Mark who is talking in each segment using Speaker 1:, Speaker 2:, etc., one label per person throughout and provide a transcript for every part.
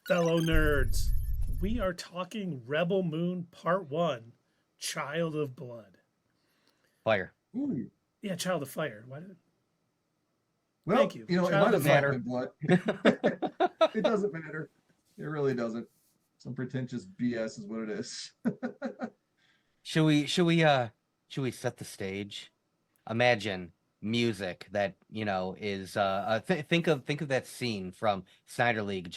Speaker 1: Fellow nerds, we are talking Rebel Moon Part 1, Child of Blood.
Speaker 2: Fire.
Speaker 3: Ooh.
Speaker 1: Yeah, Child of Fire. Why did...
Speaker 3: Well,
Speaker 1: Thank you.
Speaker 3: it
Speaker 1: Child
Speaker 3: might
Speaker 1: of
Speaker 3: as well have
Speaker 1: Fire.
Speaker 3: been blood. It doesn't matter. It really doesn't. Some pretentious BS is what it is.
Speaker 2: Should we set the stage? Imagine music that, is think of that scene from Snyder League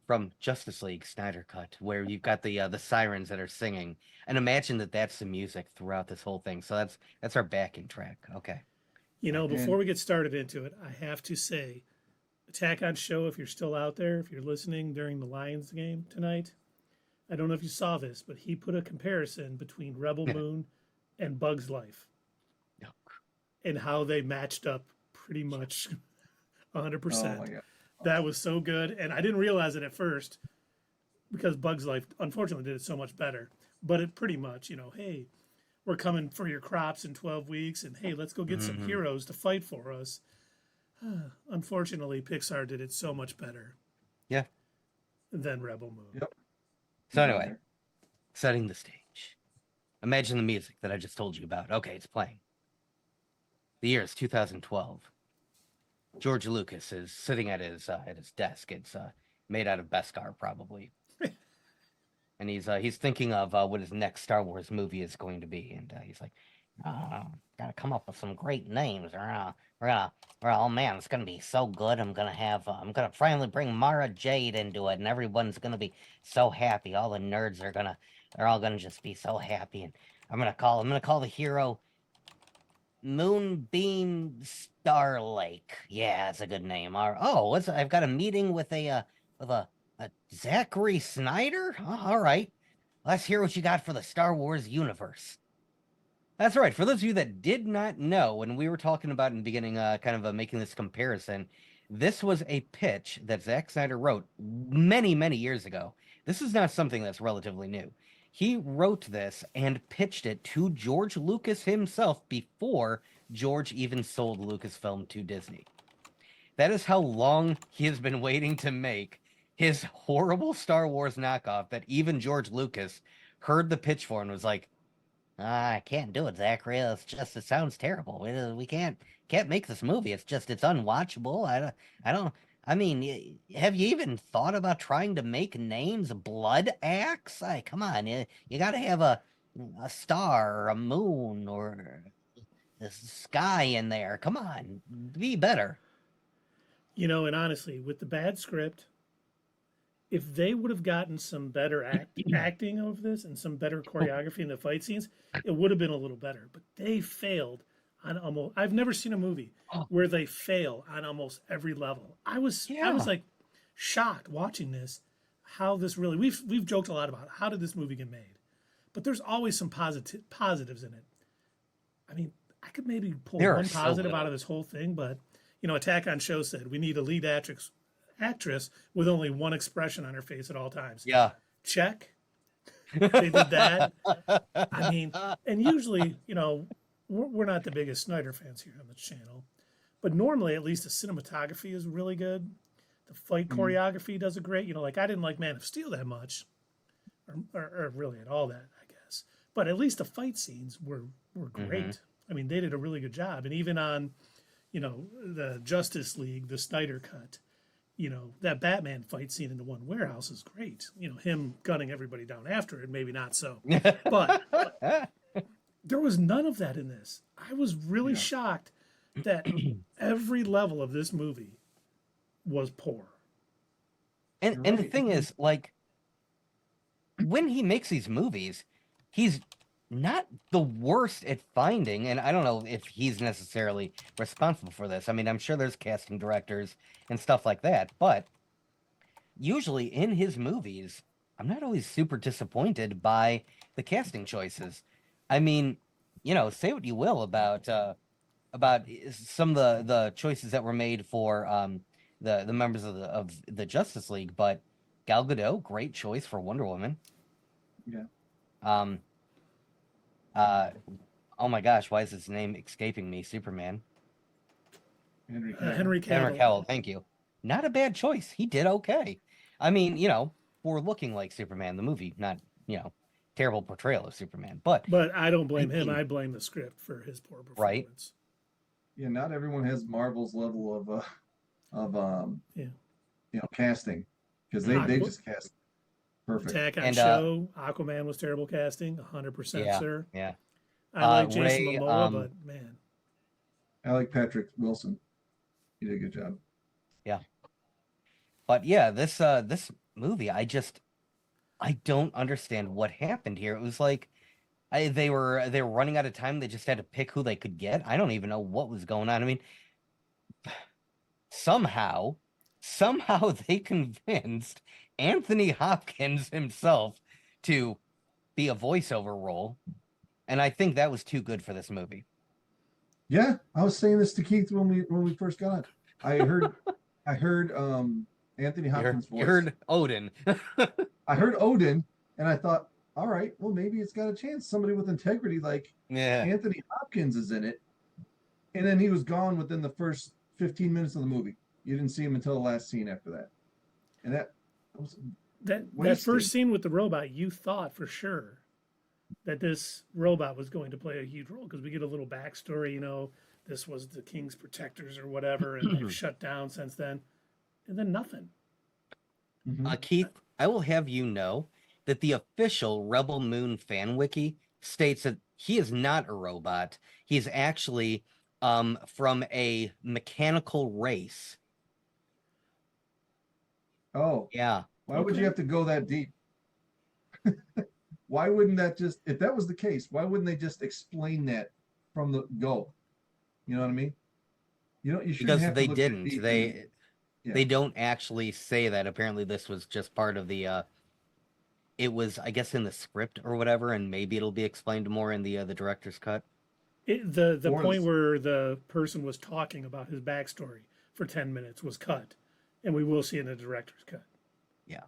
Speaker 2: from Justice League Snyder Cut, where you've got the sirens that are singing, and imagine that that's the music throughout this whole thing. So that's our backing track. Okay.
Speaker 1: Before
Speaker 3: And
Speaker 1: we get started into it, I have to say, Attack on Show, if you're still out there, if you're listening during the Lions game tonight, I don't know if you saw this, but he put a comparison between Rebel Moon and Bug's Life
Speaker 2: No.
Speaker 1: and how they matched up pretty much 100%.
Speaker 3: oh my god,
Speaker 1: That was so good. And I didn't realize it at first because Bug's Life, unfortunately, did it so much better. But it pretty much, hey, we're coming for your crops in 12 weeks. And hey, let's go get some heroes to fight for us. Unfortunately, Pixar did it so much better
Speaker 2: Yeah.
Speaker 1: than Rebel Moon.
Speaker 3: Yep.
Speaker 2: So anyway, setting the stage. Imagine the music that I just told you about. Okay, it's playing. The year is 2012. George Lucas is sitting at his desk. It's made out of Beskar, probably, and he's thinking of what his next Star Wars movie is going to be, and he's like, "Gotta come up with some great names. Oh man, it's gonna be so good. I'm gonna finally bring Mara Jade into it, and everyone's gonna be so happy. All the nerds they're all gonna just be so happy, and I'm gonna call the hero Moonbeam Star Lake. Yeah, that's a good name. I've got a meeting with a Zachary Snyder. Oh, all right, let's hear what you got for the Star Wars universe. That's right. For those of you that did not know, when we were talking about in the beginning, making this comparison, this was a pitch that Zack Snyder wrote many, many years ago. This is not something that's relatively new. He wrote this and pitched it to George Lucas himself before George even sold Lucasfilm to Disney. That is how long he has been waiting to make his horrible Star Wars knockoff that even George Lucas heard the pitch for and was like, I can't do it, Zachary. It sounds terrible. We can't make this movie. It's unwatchable. I mean, have you even thought about trying to make names Blood Axe? Come on, you got to have a star or a moon or the sky in there. Come on, be better.
Speaker 1: And honestly, with the bad script, if they would have gotten some better acting of this and some better choreography in the fight scenes, it would have been a little better. But they failed on almost. I've never seen a movie where they fail on almost every level. I was like shocked watching this. How this really we've joked a lot about how did this movie get made, but there's always some positives in it. I mean, I could maybe pull one positive out of this whole thing, but Attack on Show said we need a lead actress with only one expression on her face at all times.
Speaker 2: Yeah.
Speaker 1: Check. They did that. I mean, and usually, we're not the biggest Snyder fans here on the channel, but normally at least the cinematography is really good. The fight choreography does a great, like I didn't like Man of Steel that much, or really at all that, I guess. But at least the fight scenes were great. I mean, they did a really good job. And even on, the Justice League, the Snyder cut, that Batman fight scene in the one warehouse is great. Him gunning everybody down after it, maybe not so. But there was none of that in this. I was really shocked that every level of this movie was poor.
Speaker 2: And the thing is, like, when he makes these movies, he's not the worst at finding, and I don't know if he's necessarily responsible for this. I mean, I'm sure there's casting directors and stuff like that, but usually in his movies, I'm not always super disappointed by the casting choices. I mean, say what you will about some of the choices that were made for the members of the Justice League, but Gal Gadot, great choice for Wonder Woman.
Speaker 3: Yeah.
Speaker 2: Oh my gosh, why is his name escaping me? Superman.
Speaker 3: Henry Cavill.
Speaker 1: Henry Cavill.
Speaker 2: Henry Cavill, thank you. not a bad choice. He did okay. I mean, for looking like Superman, the movie, not, terrible portrayal of Superman. But
Speaker 1: But I don't blame him.
Speaker 2: mean,
Speaker 1: I blame the script for his poor
Speaker 2: right?
Speaker 1: performance.
Speaker 3: Yeah, not everyone has Marvel's level of
Speaker 1: Yeah.
Speaker 3: casting, because they
Speaker 1: Aqua,
Speaker 3: just cast perfect.
Speaker 1: Attack on
Speaker 2: And
Speaker 1: Show, Aquaman was terrible casting, 100%,
Speaker 2: yeah,
Speaker 1: sir.
Speaker 2: yeah.
Speaker 1: I like Jason
Speaker 2: Ray,
Speaker 1: Momoa, but man,
Speaker 3: I like Patrick Wilson. He did a good job.
Speaker 2: yeah. But yeah, this movie, I don't understand what happened here. It was like they were running out of time. They just had to pick who they could get. I don't even know what was going on. I mean, somehow they convinced Anthony Hopkins himself to be a voiceover role, and I think that was too good for this movie.
Speaker 3: Yeah, I was saying this to Keith when we first got on. I heard Anthony Hopkins' voice.
Speaker 2: You heard Odin.
Speaker 3: I heard Odin, and I thought, all right, well, maybe it's got a chance. Somebody with integrity like
Speaker 2: Yeah.
Speaker 3: Anthony Hopkins is in it. And then he was gone within the first 15 minutes of the movie. You didn't see him until the last scene after that. And that was
Speaker 1: that
Speaker 3: wasted.
Speaker 1: first scene with the robot, you thought for sure that this robot was going to play a huge role because we get a little backstory. This was the king's protectors or whatever, and they've shut down since then, and then nothing.
Speaker 2: Keith, I will have you know that the official Rebel Moon fan wiki states that he is not a robot. He's actually from a mechanical race.
Speaker 3: Oh,
Speaker 2: yeah.
Speaker 3: Why would you have to go that deep? Why wouldn't that just, if that was the case, why wouldn't they just explain that from the go? You know what I mean? You shouldn't
Speaker 2: Because
Speaker 3: have
Speaker 2: they
Speaker 3: to look
Speaker 2: didn't.
Speaker 3: that deep
Speaker 2: They don't actually say that. Apparently, this was just part of the. It was, I guess, in the script or whatever, and maybe it'll be explained more in the director's cut.
Speaker 1: The point where the person was talking about his backstory for 10 minutes was cut, and we will see it in the director's cut.
Speaker 2: Yeah.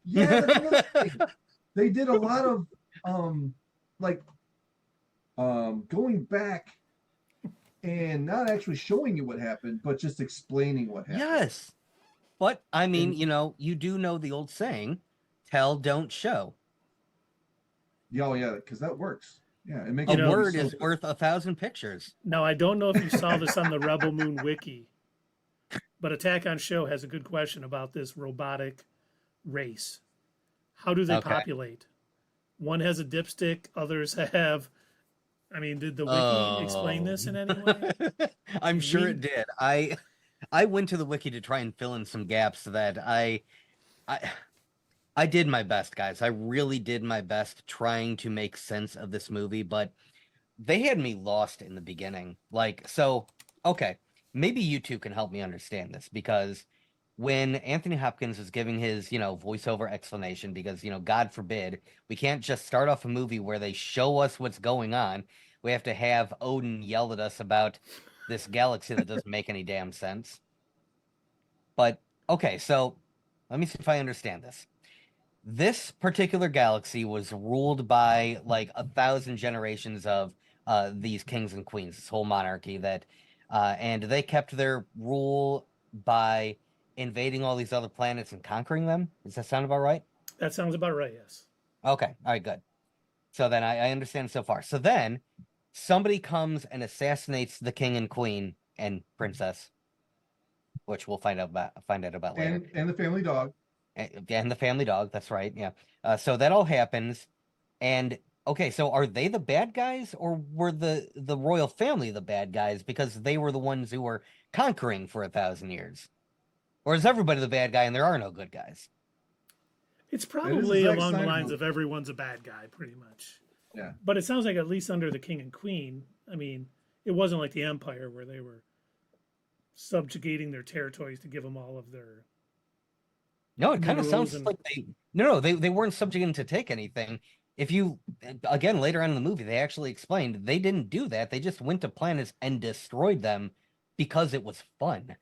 Speaker 3: Yeah, that's another thing. They did a lot of going back and not actually showing you what happened, but just explaining what happened.
Speaker 2: Yes. But I mean, you do know the old saying, tell, don't show.
Speaker 3: Yeah, because that works. Yeah, it makes
Speaker 2: a word is worth 1,000 pictures.
Speaker 1: Now, I don't know if you saw this on the Rebel Moon wiki, but Attack on Show has a good question about this robotic race. How do they populate? One has a dipstick, others have. I mean, did the wiki explain this in any way?
Speaker 2: I'm sure it did. I went to the wiki to try and fill in some gaps that I did my best, guys. I really did my best trying to make sense of this movie, but they had me lost in the beginning. Okay, maybe you two can help me understand this, because when Anthony Hopkins is giving his, voiceover explanation, because, God forbid, we can't just start off a movie where they show us what's going on. We have to have Odin yell at us about this galaxy that doesn't make any damn sense. But, okay, so let me see if I understand this. This particular galaxy was ruled by, 1,000 generations of these kings and queens, this whole monarchy that, and they kept their rule by invading all these other planets and conquering them. Does that sound about right?
Speaker 1: That sounds about right, yes.
Speaker 2: Okay. All right, good. So then I understand so far. So then somebody comes and assassinates the king and queen and princess, which we'll find out about later.
Speaker 3: And the family dog.
Speaker 2: And the family dog. That's right. Yeah. So that all happens. And okay, so are they the bad guys, or were the royal family the bad guys because they were the ones who were conquering for 1,000 years? Or is everybody the bad guy and there are no good guys?
Speaker 1: It's probably along the lines of everyone's a bad guy, pretty much.
Speaker 3: Yeah.
Speaker 1: But it sounds like at least under the king and queen, I mean, it wasn't like the Empire where they were subjugating their territories to give them all of their.
Speaker 2: No, it kind of sounds like they weren't subjugating to take anything. If you, again, later on in the movie, they actually explained they didn't do that. They just went to planets and destroyed them because it was fun.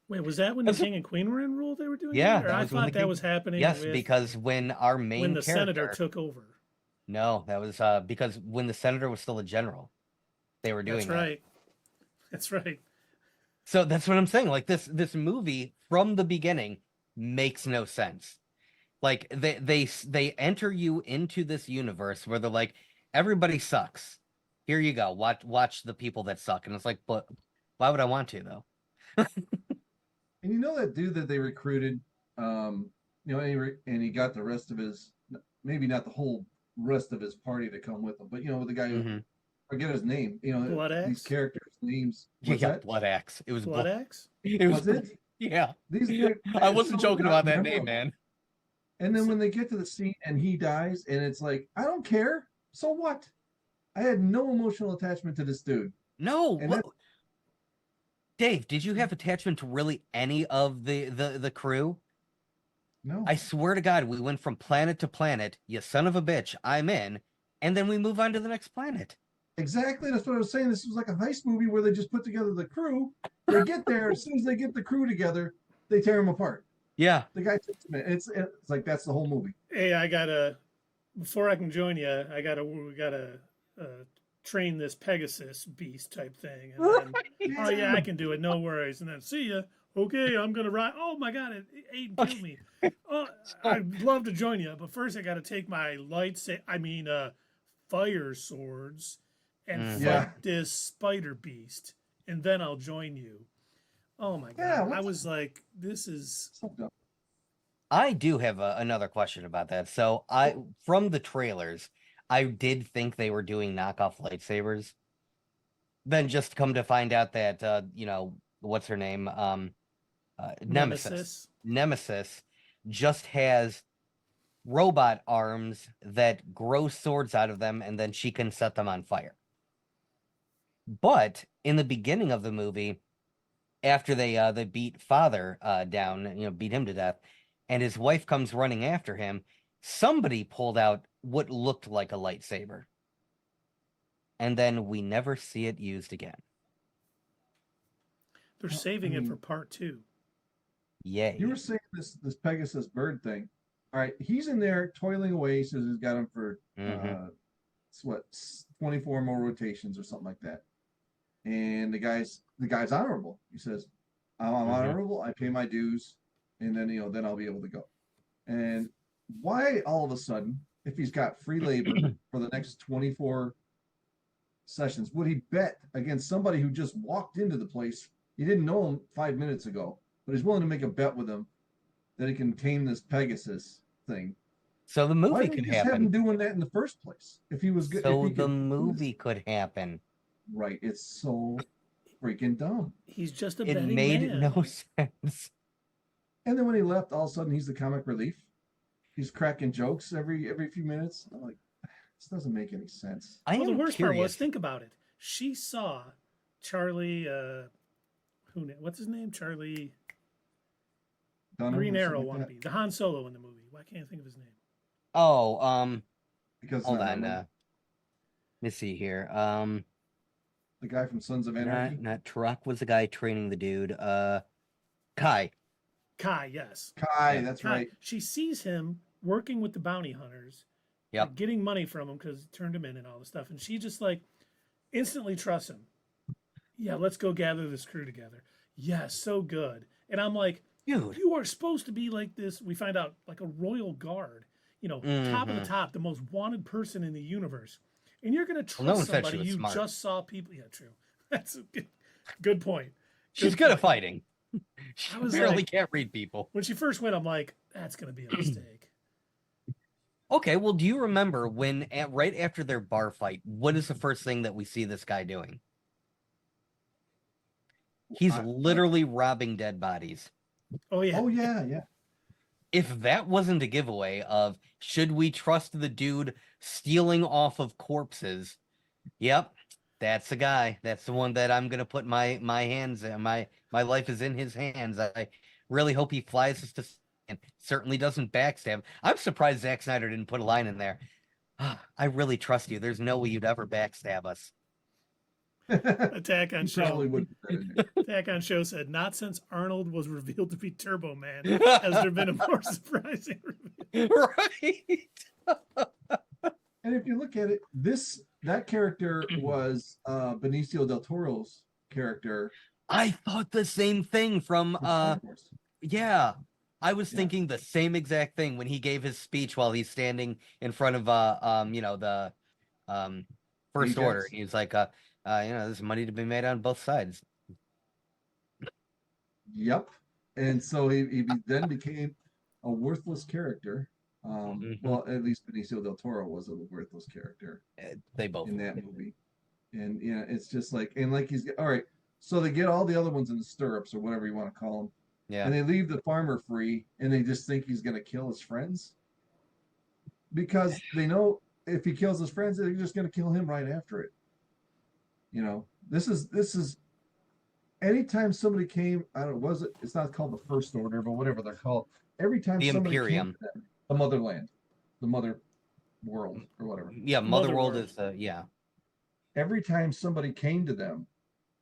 Speaker 1: Wait, was that when the king and queen were in rule? They were doing
Speaker 2: yeah,
Speaker 1: that? Or I thought that was happening.
Speaker 2: Yes, because when our main
Speaker 1: the senator took over.
Speaker 2: No, that was because when the senator was still a general, they were doing
Speaker 1: That's right. That's right.
Speaker 2: So that's what I'm saying. Like this movie from the beginning makes no sense. Like they enter you into this universe where they're like, everybody sucks. Here you go. Watch the people that suck. And it's like, but why would I want to though?
Speaker 3: And you know that dude that they recruited, and he got the rest of his, maybe not the whole rest of his party to come with him, but with the guy who,
Speaker 2: Mm-hmm.
Speaker 3: forget his name,
Speaker 1: Blood
Speaker 3: these
Speaker 1: Axe?
Speaker 3: characters' names.
Speaker 2: Yeah,
Speaker 3: What's that?
Speaker 2: Blood Axe. It was
Speaker 1: Blood Axe?
Speaker 2: It
Speaker 3: Was it?
Speaker 2: Yeah.
Speaker 3: These
Speaker 2: I wasn't
Speaker 3: so
Speaker 2: joking
Speaker 3: not
Speaker 2: about that name,
Speaker 3: memorable.
Speaker 2: man.
Speaker 3: And then when they get to the scene and he dies, and it's like, I don't care. So what? I had no emotional attachment to this dude.
Speaker 2: No,
Speaker 3: And
Speaker 2: what? Dave, did you have attachment to really any of the crew?
Speaker 3: No.
Speaker 2: I swear to God, we went from planet to planet. You son of a bitch, I'm in, and then we move on to the next planet.
Speaker 3: Exactly. That's what I was saying. This was like a heist movie where they just put together the crew. They get there. As soon as they get the crew together, they tear them apart.
Speaker 2: Yeah.
Speaker 3: The guy takes them in. It's like that's the whole movie.
Speaker 1: Hey, before I can join you, we gotta train this Pegasus beast type thing. And then, oh yeah, I can do it. No worries. And then see ya. Okay, I'm gonna ride. Oh my God, Aiden killed me. Oh, I'd love to join you, but first I got to take my fire swords and fight
Speaker 3: Yeah.
Speaker 1: this spider beast, and then I'll join you. Oh my God,
Speaker 3: Yeah,
Speaker 1: I was like, this is.
Speaker 3: So dumb.
Speaker 2: I do have another question about that. So from the trailers, I did think they were doing knockoff lightsabers. Then just come to find out that what's her name? Nemesis. Nemesis just has robot arms that grow swords out of them, and then she can set them on fire. But in the beginning of the movie, after they beat father down, beat him to death, and his wife comes running after him, somebody pulled out what looked like a lightsaber. And then we never see it used again.
Speaker 1: They're saving it for part 2.
Speaker 2: Yay.
Speaker 3: You were saying this Pegasus bird thing. All right, he's in there toiling away. He says he's got him for 24 more rotations or something like that. And the guy's honorable. He says, I'm honorable. I pay my dues, and then then I'll be able to go. And why all of a sudden, if he's got free labor for the next 24 sessions, would he bet against somebody who just walked into the place? He didn't know him 5 minutes ago, but he's willing to make a bet with him that he can tame this Pegasus thing.
Speaker 2: So the movie
Speaker 3: Why
Speaker 2: could
Speaker 3: didn't have him
Speaker 2: happen.
Speaker 3: doing that in the first place? If he was good,
Speaker 2: So the movie could happen.
Speaker 3: right. It's so freaking dumb.
Speaker 1: He's just a
Speaker 2: It
Speaker 1: betting
Speaker 2: made
Speaker 1: man.
Speaker 2: no sense.
Speaker 3: And then when he left, all of a sudden he's the comic relief. He's cracking jokes every few minutes. I'm like, this doesn't make any sense.
Speaker 2: I
Speaker 1: Well, the
Speaker 2: am
Speaker 1: worst part was,
Speaker 2: curious.
Speaker 1: think about it. She saw Charlie, what's his name? Charlie
Speaker 3: Dunham
Speaker 1: Green
Speaker 3: or
Speaker 1: Arrow
Speaker 3: something like
Speaker 1: wannabe. The Han Solo in the movie. Why can't I think of his name?
Speaker 2: Oh,
Speaker 3: that. Because
Speaker 2: hold
Speaker 3: not
Speaker 2: on.
Speaker 3: memorable.
Speaker 2: Let me see here.
Speaker 3: The guy from Sons of Anarchy.
Speaker 2: Not Turok was the guy training the dude. Kai.
Speaker 1: Kai, yes.
Speaker 3: Kai,
Speaker 2: Yeah.
Speaker 3: that's
Speaker 1: Kai.
Speaker 3: right.
Speaker 1: She sees him working with the bounty hunters.
Speaker 2: Yep.
Speaker 1: like, getting money from him because he turned him in and all this stuff. And she just like instantly trusts him. Yeah, let's go gather this crew together. Yeah, so good. And I'm like,
Speaker 2: Dude.
Speaker 1: you are supposed to be like this. We find out like a royal guard, top of the top, the most wanted person in the universe. And you're going to trust
Speaker 2: no one said she
Speaker 1: somebody
Speaker 2: was
Speaker 1: you
Speaker 2: smart.
Speaker 1: just saw people. Yeah, true. That's a good point.
Speaker 2: She's good at fighting. She
Speaker 1: I was
Speaker 2: barely
Speaker 1: like-
Speaker 2: can't read people.
Speaker 1: When she first went, I'm like, that's going to be a mistake.
Speaker 2: Okay, well, do you remember when right after their bar fight, what is the first thing that we see this guy doing? He's literally robbing dead bodies.
Speaker 1: Oh, yeah.
Speaker 3: Oh yeah, yeah.
Speaker 2: If that wasn't a giveaway of should we trust the dude stealing off of corpses? Yep, that's the guy. That's the one that I'm gonna put my hands in. My life is in his hands. I really hope he flies us to and certainly doesn't backstab. I'm surprised Zack Snyder didn't put a line in there. I really trust you. There's no way you'd ever backstab us.
Speaker 1: Attack on
Speaker 3: He probably
Speaker 1: Show.
Speaker 3: would put that in there.
Speaker 1: Attack on Show said, not since Arnold was revealed to be Turbo Man has there been a more surprising reveal.
Speaker 2: Right.
Speaker 3: And if you look at it, that character was Benicio del Toro's character
Speaker 2: I thought the same thing from
Speaker 3: Star Wars.
Speaker 2: yeah. I was
Speaker 3: Yeah.
Speaker 2: thinking the same exact thing when he gave his speech while he's standing in front of the First Order.
Speaker 3: Ajax.
Speaker 2: He's like there's money to be made on both sides.
Speaker 3: Yep. And so he then became a worthless character. Well, at least Benicio del Toro was a worthless character
Speaker 2: They both
Speaker 3: in that movie. And yeah, it's just like, and like he's all right. So they get all the other ones in the stirrups or whatever you want to call them,
Speaker 2: Yeah.
Speaker 3: and they leave the farmer free, and they just think he's gonna kill his friends because they know if he kills his friends, they're just gonna kill him right after it. You know, this is anytime somebody came, I don't know, was it? It's not called the First Order, but whatever they're called. Every time
Speaker 2: The
Speaker 3: somebody
Speaker 2: Imperium.
Speaker 3: came to them, the motherland, the mother world or whatever.
Speaker 2: Yeah, Motherworld
Speaker 1: Motherworld.
Speaker 2: is yeah.
Speaker 3: Every time somebody came to them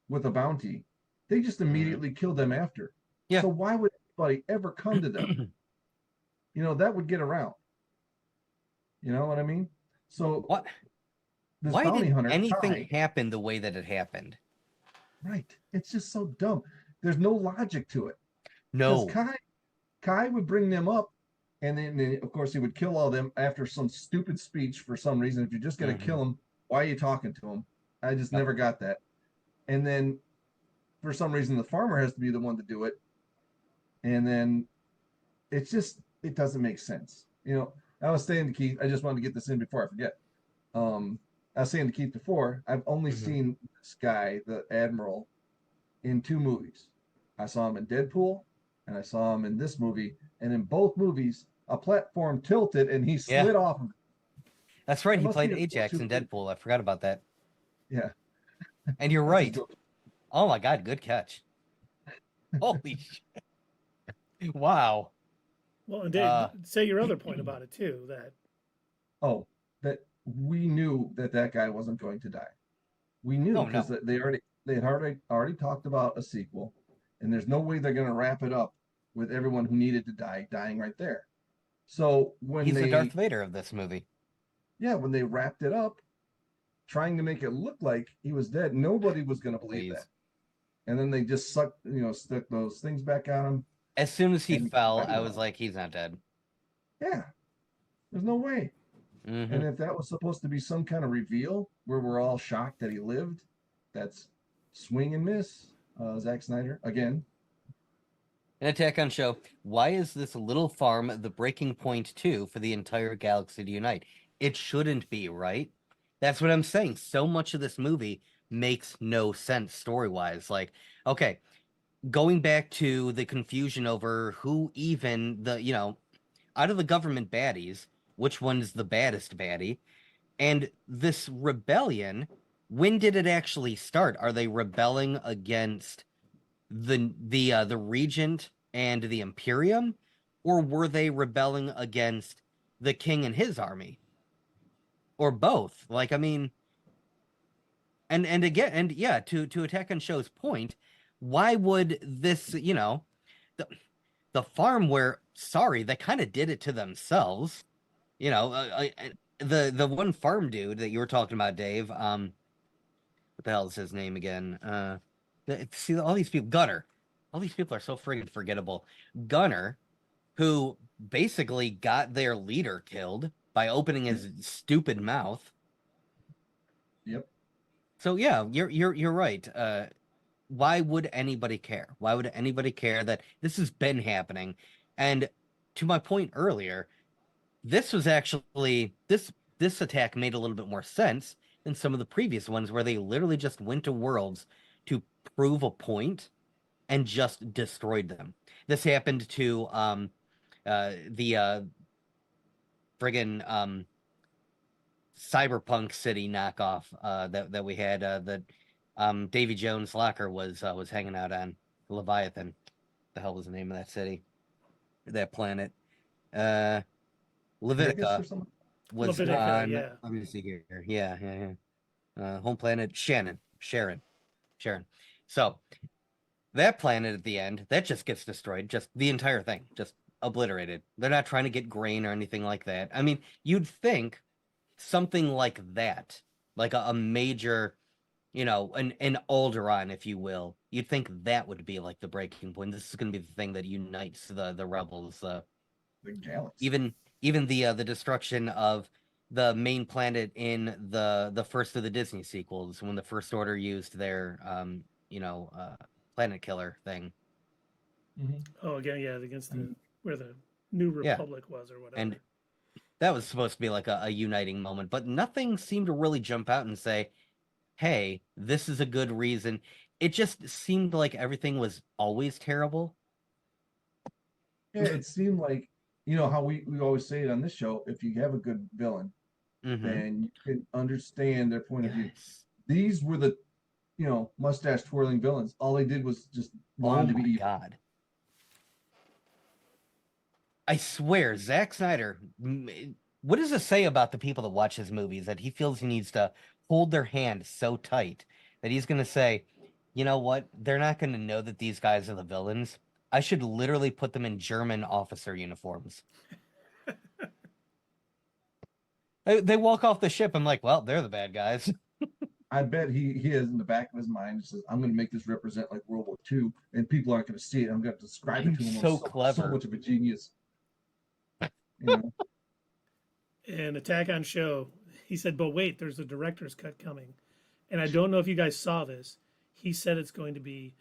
Speaker 3: with a bounty, they just immediately killed them after.
Speaker 2: Yeah.
Speaker 3: So why would anybody ever come to them? You know, that would get around. You know what I mean? So
Speaker 2: What?
Speaker 3: this
Speaker 2: Why
Speaker 3: bounty
Speaker 2: did
Speaker 3: hunter,
Speaker 2: anything
Speaker 3: Kai,
Speaker 2: happen the way that it happened?
Speaker 3: right? It's just so dumb. There's no logic to it.
Speaker 2: No.
Speaker 3: Because Kai would bring them up, and then of course he would kill all them after some stupid speech for some reason. If you're just gonna kill them, why are you talking to them? I just never got that. And then for some reason the farmer has to be the one to do it. And then it's just it doesn't make sense. You know, I was saying to Keith, I just wanted to get this in before I forget. I was saying to Keith before, I've only seen this guy, the Admiral, in 2 movies. I saw him in Deadpool and I saw him in this movie. And in both movies, a platform tilted and he slid off of it.
Speaker 2: That's right.
Speaker 3: That
Speaker 2: He
Speaker 3: must
Speaker 2: played
Speaker 3: be a
Speaker 2: Ajax in
Speaker 3: stupid-
Speaker 2: Deadpool. I forgot about that.
Speaker 3: Yeah.
Speaker 2: And you're right. Oh my God, good catch. Holy shit. Wow.
Speaker 1: Well, and Dave, say your other point about it too. That
Speaker 3: that we knew that guy wasn't going to die. We knew because they had already talked about a sequel, and there's no way they're going to wrap it up with everyone who needed to die dying right there. So when
Speaker 2: he's the Darth Vader of this movie.
Speaker 3: Yeah, when they wrapped it up, trying to make it look like he was dead, nobody was going to believe that. And then they just stuck those things back on him.
Speaker 2: As soon as he fell, I was like, he's not dead.
Speaker 3: Yeah, there's no way. And if that was supposed to be some kind of reveal where we're all shocked that he lived, that's swing and miss. Zack Snyder again.
Speaker 2: An Attack on Show. Why is this little farm the breaking point too for the entire galaxy to unite? It shouldn't be, right? That's what I'm saying. So much of this movie makes no sense story-wise. Like, okay, going back to the confusion over who even out of the government baddies, which one's the baddest baddie? And this rebellion, when did it actually start? Are they rebelling against the regent and the Imperium, or were they rebelling against the king and his army, or both? Like, I mean, and again, and yeah, to Attack on Show's point, why would this, the farm where, sorry, they kind of did it to themselves, the one farm dude that you were talking about, Dave, what the hell is his name again? See, all these people, Gunner. All these people are so friggin' forgettable. Gunner, who basically got their leader killed by opening his stupid mouth.
Speaker 3: Yep.
Speaker 2: So yeah, you're right. Why would anybody care? Why would anybody care that this has been happening? And to my point earlier, this was actually this attack made a little bit more sense than some of the previous ones where they literally just went to worlds to prove a point and just destroyed them. This happened to the friggin' Cyberpunk City knockoff that we had that Davy Jones' locker was hanging out on, Leviathan. The hell was the name of that city? That planet? Levitica was on.
Speaker 1: Yeah.
Speaker 2: Let me see here. Yeah. Home planet Sharon. So that planet at the end, that just gets destroyed. Just the entire thing, just obliterated. They're not trying to get grain or anything like that. I mean, you'd think something like that, like a major an Alderaan, if you will. You'd think that would be like the breaking point. This is going to be the thing that unites the rebels.
Speaker 3: The galaxy.
Speaker 2: Even the destruction of the main planet in the first of the Disney sequels, when the First Order used their planet killer thing.
Speaker 1: Oh, again, yeah, against where the New Republic was or whatever.
Speaker 2: And that was supposed to be like a uniting moment, but nothing seemed to really jump out and say, hey, this is a good reason. It just seemed like everything was always terrible.
Speaker 3: Yeah, it seemed like, how we always say it on this show, if you have a good villain, then you can understand their point of view. These were the, mustache twirling villains. All they did was just wanted to be evil.
Speaker 2: God. I swear, Zack Snyder, what does it say about the people that watch his movies that he feels he needs to hold their hand so tight that he's going to say, you know what? They're not going to know that these guys are the villains. I should literally put them in German officer uniforms. They walk off the ship. I'm like, well, they're the bad guys.
Speaker 3: I bet he has in the back of his mind, he says, I'm going to make this represent like World War II, and people aren't going to see it. I'm going to describe it to them.
Speaker 2: So clever.
Speaker 3: So much of a genius.
Speaker 1: And Attack on Show, he said, but wait, there's a director's cut coming. And I don't know if you guys saw this. He said it's going to be,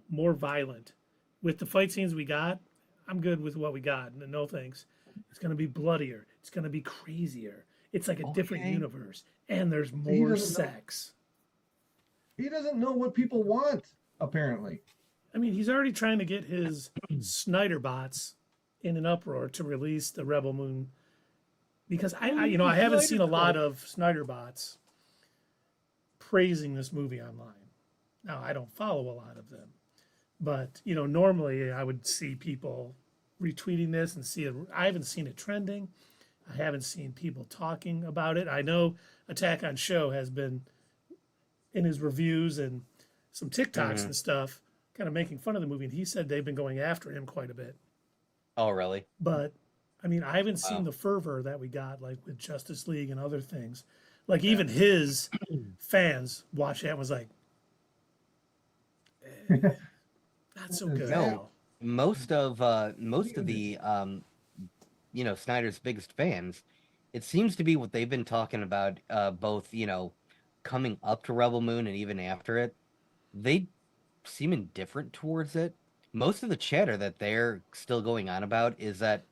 Speaker 1: more violent. With the fight scenes we got, I'm good with what we got. No thanks. It's going to be bloodier. It's going to be crazier. It's like a different universe. And there's more sex.
Speaker 3: He doesn't know what people want, apparently.
Speaker 1: I mean, he's already trying to get his Snyder bots in an uproar to release the Rebel Moon. Because I haven't seen a lot of Snyder bots praising this movie online. Now, I don't follow a lot of them. But, normally I would see people retweeting this and see it. I haven't seen it trending. I haven't seen people talking about it. I know Attack on Show has been in his reviews and some TikToks and stuff kind of making fun of the movie. And he said they've been going after him quite a bit.
Speaker 2: Oh, really?
Speaker 1: But, I mean, I haven't seen the fervor that we got like with Justice League and other things. Like even his fans watched it and was like, not so good.
Speaker 2: No, most of the Snyder's biggest fans, it seems to be what they've been talking about, both coming up to Rebel Moon and even after it. They seem indifferent towards it. Most of the chatter that they're still going on about is that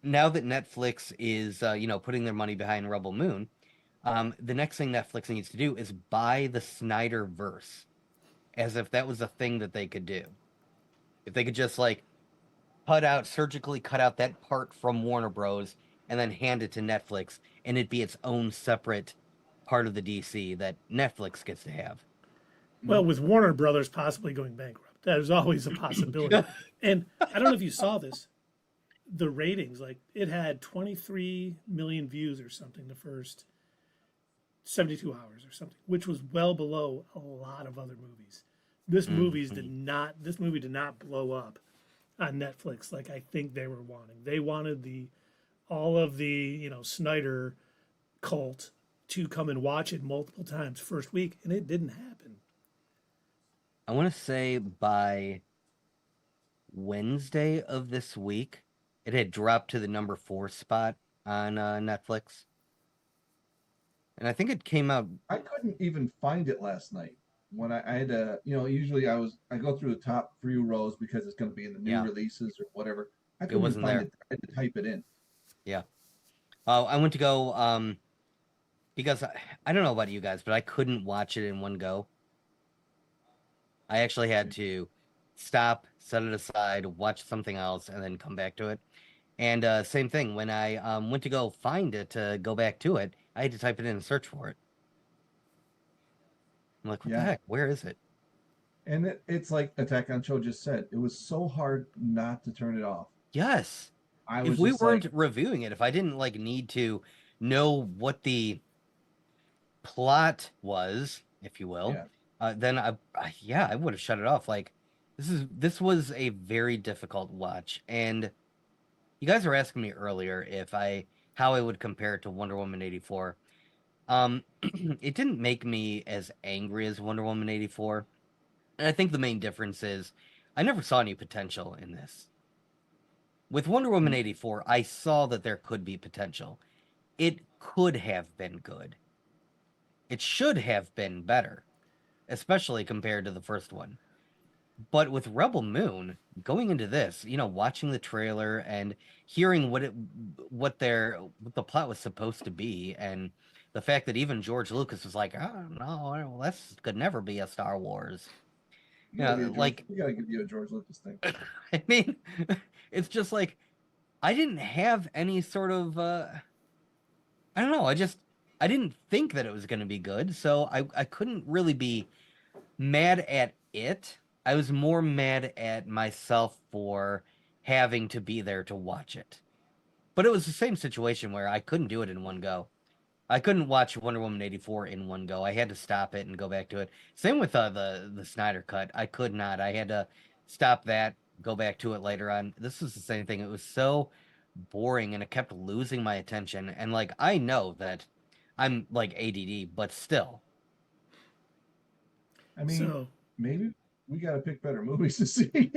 Speaker 2: now that Netflix is putting their money behind Rebel Moon, the next thing Netflix needs to do is buy the Snyderverse, as if that was a thing that they could do. If they could just surgically cut out that part from Warner Bros. And then hand it to Netflix, and it'd be its own separate part of the DC that Netflix gets to have.
Speaker 1: Well, with Warner Brothers possibly going bankrupt, that is always a possibility. And I don't know if you saw this, the ratings, like it had 23 million views or something the first 72 hours or something, which was well below a lot of other movies. This movie did not blow up on Netflix like I think they were wanting. They wanted all of the Snyder cult to come and watch it multiple times first week, and it didn't happen.
Speaker 2: I want to say by Wednesday of this week, it had dropped to the number 4 spot on Netflix. And I think it came out.
Speaker 3: I couldn't even find it last night when I had to, usually I go through the top few rows because it's going to be in the new releases or whatever. I couldn't
Speaker 2: wasn't
Speaker 3: find
Speaker 2: there.
Speaker 3: it. I had to type it in.
Speaker 2: Yeah. I went to go because I don't know about you guys, but I couldn't watch it in one go. I actually had to stop, set it aside, watch something else, and then come back to it. And same thing, when I went to go find it to go back to it, I had to type it in and search for it. I'm like, what the heck? Where is it?
Speaker 3: And it's like Attack on Show just said. It was so hard not to turn it off.
Speaker 2: Yes. If we weren't reviewing it, if I didn't need to know what the plot was, if you will, then I would have shut it off. Like, this was a very difficult watch, and you guys were asking me earlier how I would compare it to Wonder Woman 84. It didn't make me as angry as Wonder Woman 84. And I think the main difference is I never saw any potential in this. With Wonder Woman 84, I saw that there could be potential. It could have been good. It should have been better, especially compared to the first one. But with Rebel Moon, going into this, watching the trailer and hearing what the plot was supposed to be, and the fact that even George Lucas was like, "Oh no, this could never be a Star Wars."
Speaker 3: You gotta give you a George Lucas thing.
Speaker 2: I mean, it's just like I didn't have any sort of I don't know, I didn't think that it was going to be good, so I couldn't really be mad at it. I was more mad at myself for having to be there to watch it. But it was the same situation where I couldn't do it in one go. I couldn't watch Wonder Woman 84 in one go. I had to stop it and go back to it. Same with the Snyder cut. I could not. I had to stop that, go back to it later on. This was the same thing. It was so boring and it kept losing my attention. And like I know that I'm like ADD, but still.
Speaker 3: I mean, maybe we gotta pick better movies to see.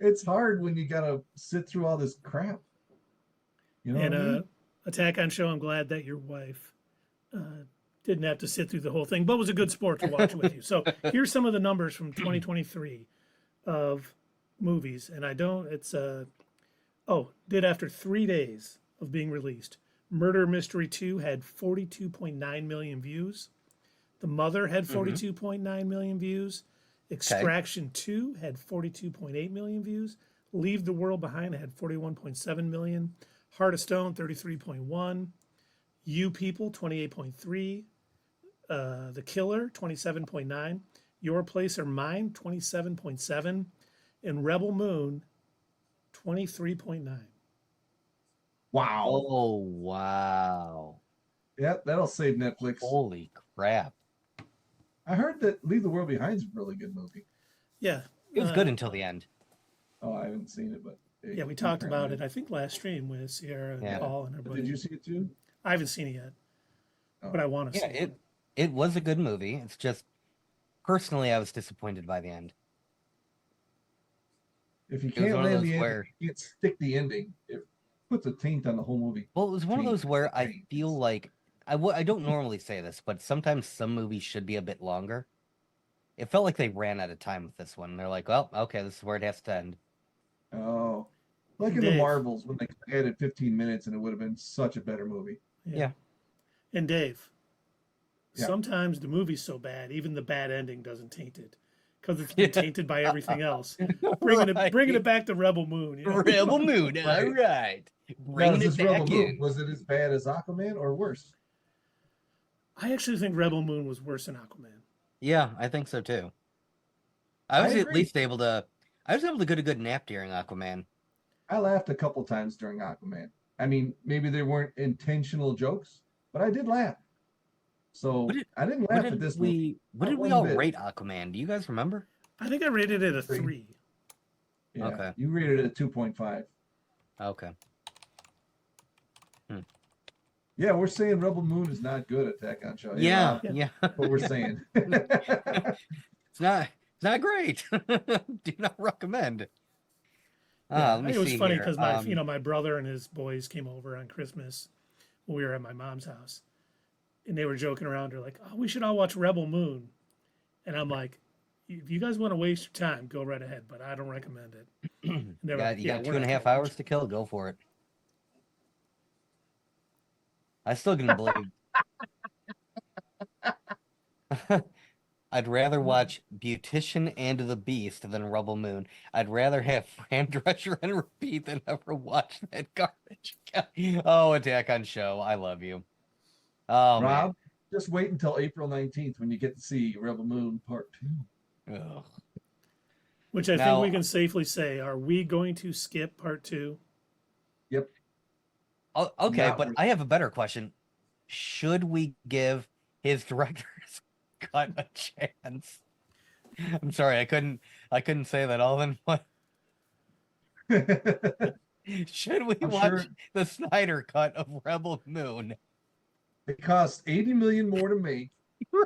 Speaker 3: It's hard when you gotta sit through all this crap. You know what I mean?
Speaker 1: Attack on Show, I'm glad that your wife didn't have to sit through the whole thing, but was a good sport to watch with you. So here's some of the numbers from 2023 of movies, and did after 3 days of being released. Murder Mystery 2 had 42.9 million views. The Mother had 42.9 million views. Extraction 2 had 42.8 million views. Leave the World Behind had 41.7 million. Heart of Stone, 33.1. You People, 28.3. The Killer, 27.9. Your Place or Mine, 27.7. And Rebel Moon, 23.9.
Speaker 3: Wow.
Speaker 2: Oh, wow.
Speaker 3: Yeah, that'll save Netflix.
Speaker 2: Holy crap.
Speaker 3: I heard that Leave the World Behind is a really good movie.
Speaker 1: Yeah.
Speaker 2: It was good until the end.
Speaker 3: Oh, I haven't seen it, but...
Speaker 1: Yeah, we talked about it, I think, last stream with Sierra and Paul and everybody.
Speaker 3: Did you see it too?
Speaker 1: I haven't seen it yet, but I want to see it.
Speaker 2: It was a good movie. It's just, personally, I was disappointed by the end.
Speaker 3: If you can't land the ending, you can't stick the ending. It puts a taint on the whole movie.
Speaker 2: Well, it was one of those where I feel like, I don't normally say this, but sometimes some movies should be a bit longer. It felt like they ran out of time with this one. They're like, well, okay, this is where it has to end.
Speaker 3: Oh. Like in the Marvels, when they added 15 minutes and it would have been such a better movie.
Speaker 2: Yeah.
Speaker 1: And Dave, sometimes the movie's so bad, even the bad ending doesn't taint it. Because it's been tainted by everything else. Bringing it back to Rebel Moon.
Speaker 2: Rebel Moon, all right. Bringing it back in.
Speaker 3: Was it as bad as Aquaman or worse?
Speaker 1: I actually think Rebel Moon was worse than Aquaman.
Speaker 2: Yeah, I think so too. I was at least able to get a good nap during Aquaman.
Speaker 3: I laughed a couple times during Aquaman. I mean, maybe they weren't intentional jokes, but I did laugh. So I didn't laugh at this movie.
Speaker 2: What did we all rate Aquaman? Do you guys remember?
Speaker 1: I think I rated it a 3.
Speaker 3: Yeah,
Speaker 2: okay.
Speaker 3: You rated it a 2.5.
Speaker 2: Okay.
Speaker 3: Yeah, we're saying Rebel Moon is not good, Attack on Show.
Speaker 2: Yeah.
Speaker 3: What we're saying.
Speaker 2: It's not great. Do not recommend.
Speaker 1: It was funny because my brother and his boys came over on Christmas when we were at my mom's house, and they were joking around. They're like, "Oh, we should all watch Rebel Moon," and I'm like, "If you guys want to waste your time, go right ahead, but I don't recommend it."
Speaker 2: You got 2.5 hours to kill. Go for it. I still can believe. I'd rather watch Beautician and the Beast than Rebel Moon. I'd rather have Fran Drescher and repeat than ever watch that garbage. Oh, Attack on Show. I love you. Oh,
Speaker 3: Rob,
Speaker 2: man.
Speaker 3: just wait until April 19th when you get to see Rebel Moon Part 2.
Speaker 2: Ugh.
Speaker 1: Which I think we can safely say, are we going to skip Part 2?
Speaker 3: Yep.
Speaker 2: Oh, okay, but I have a better question. Should we give his director's cut a chance? I'm sorry, I couldn't say that all in one. Should we watch the Snyder cut of Rebel Moon?
Speaker 3: It costs 80 million more to make,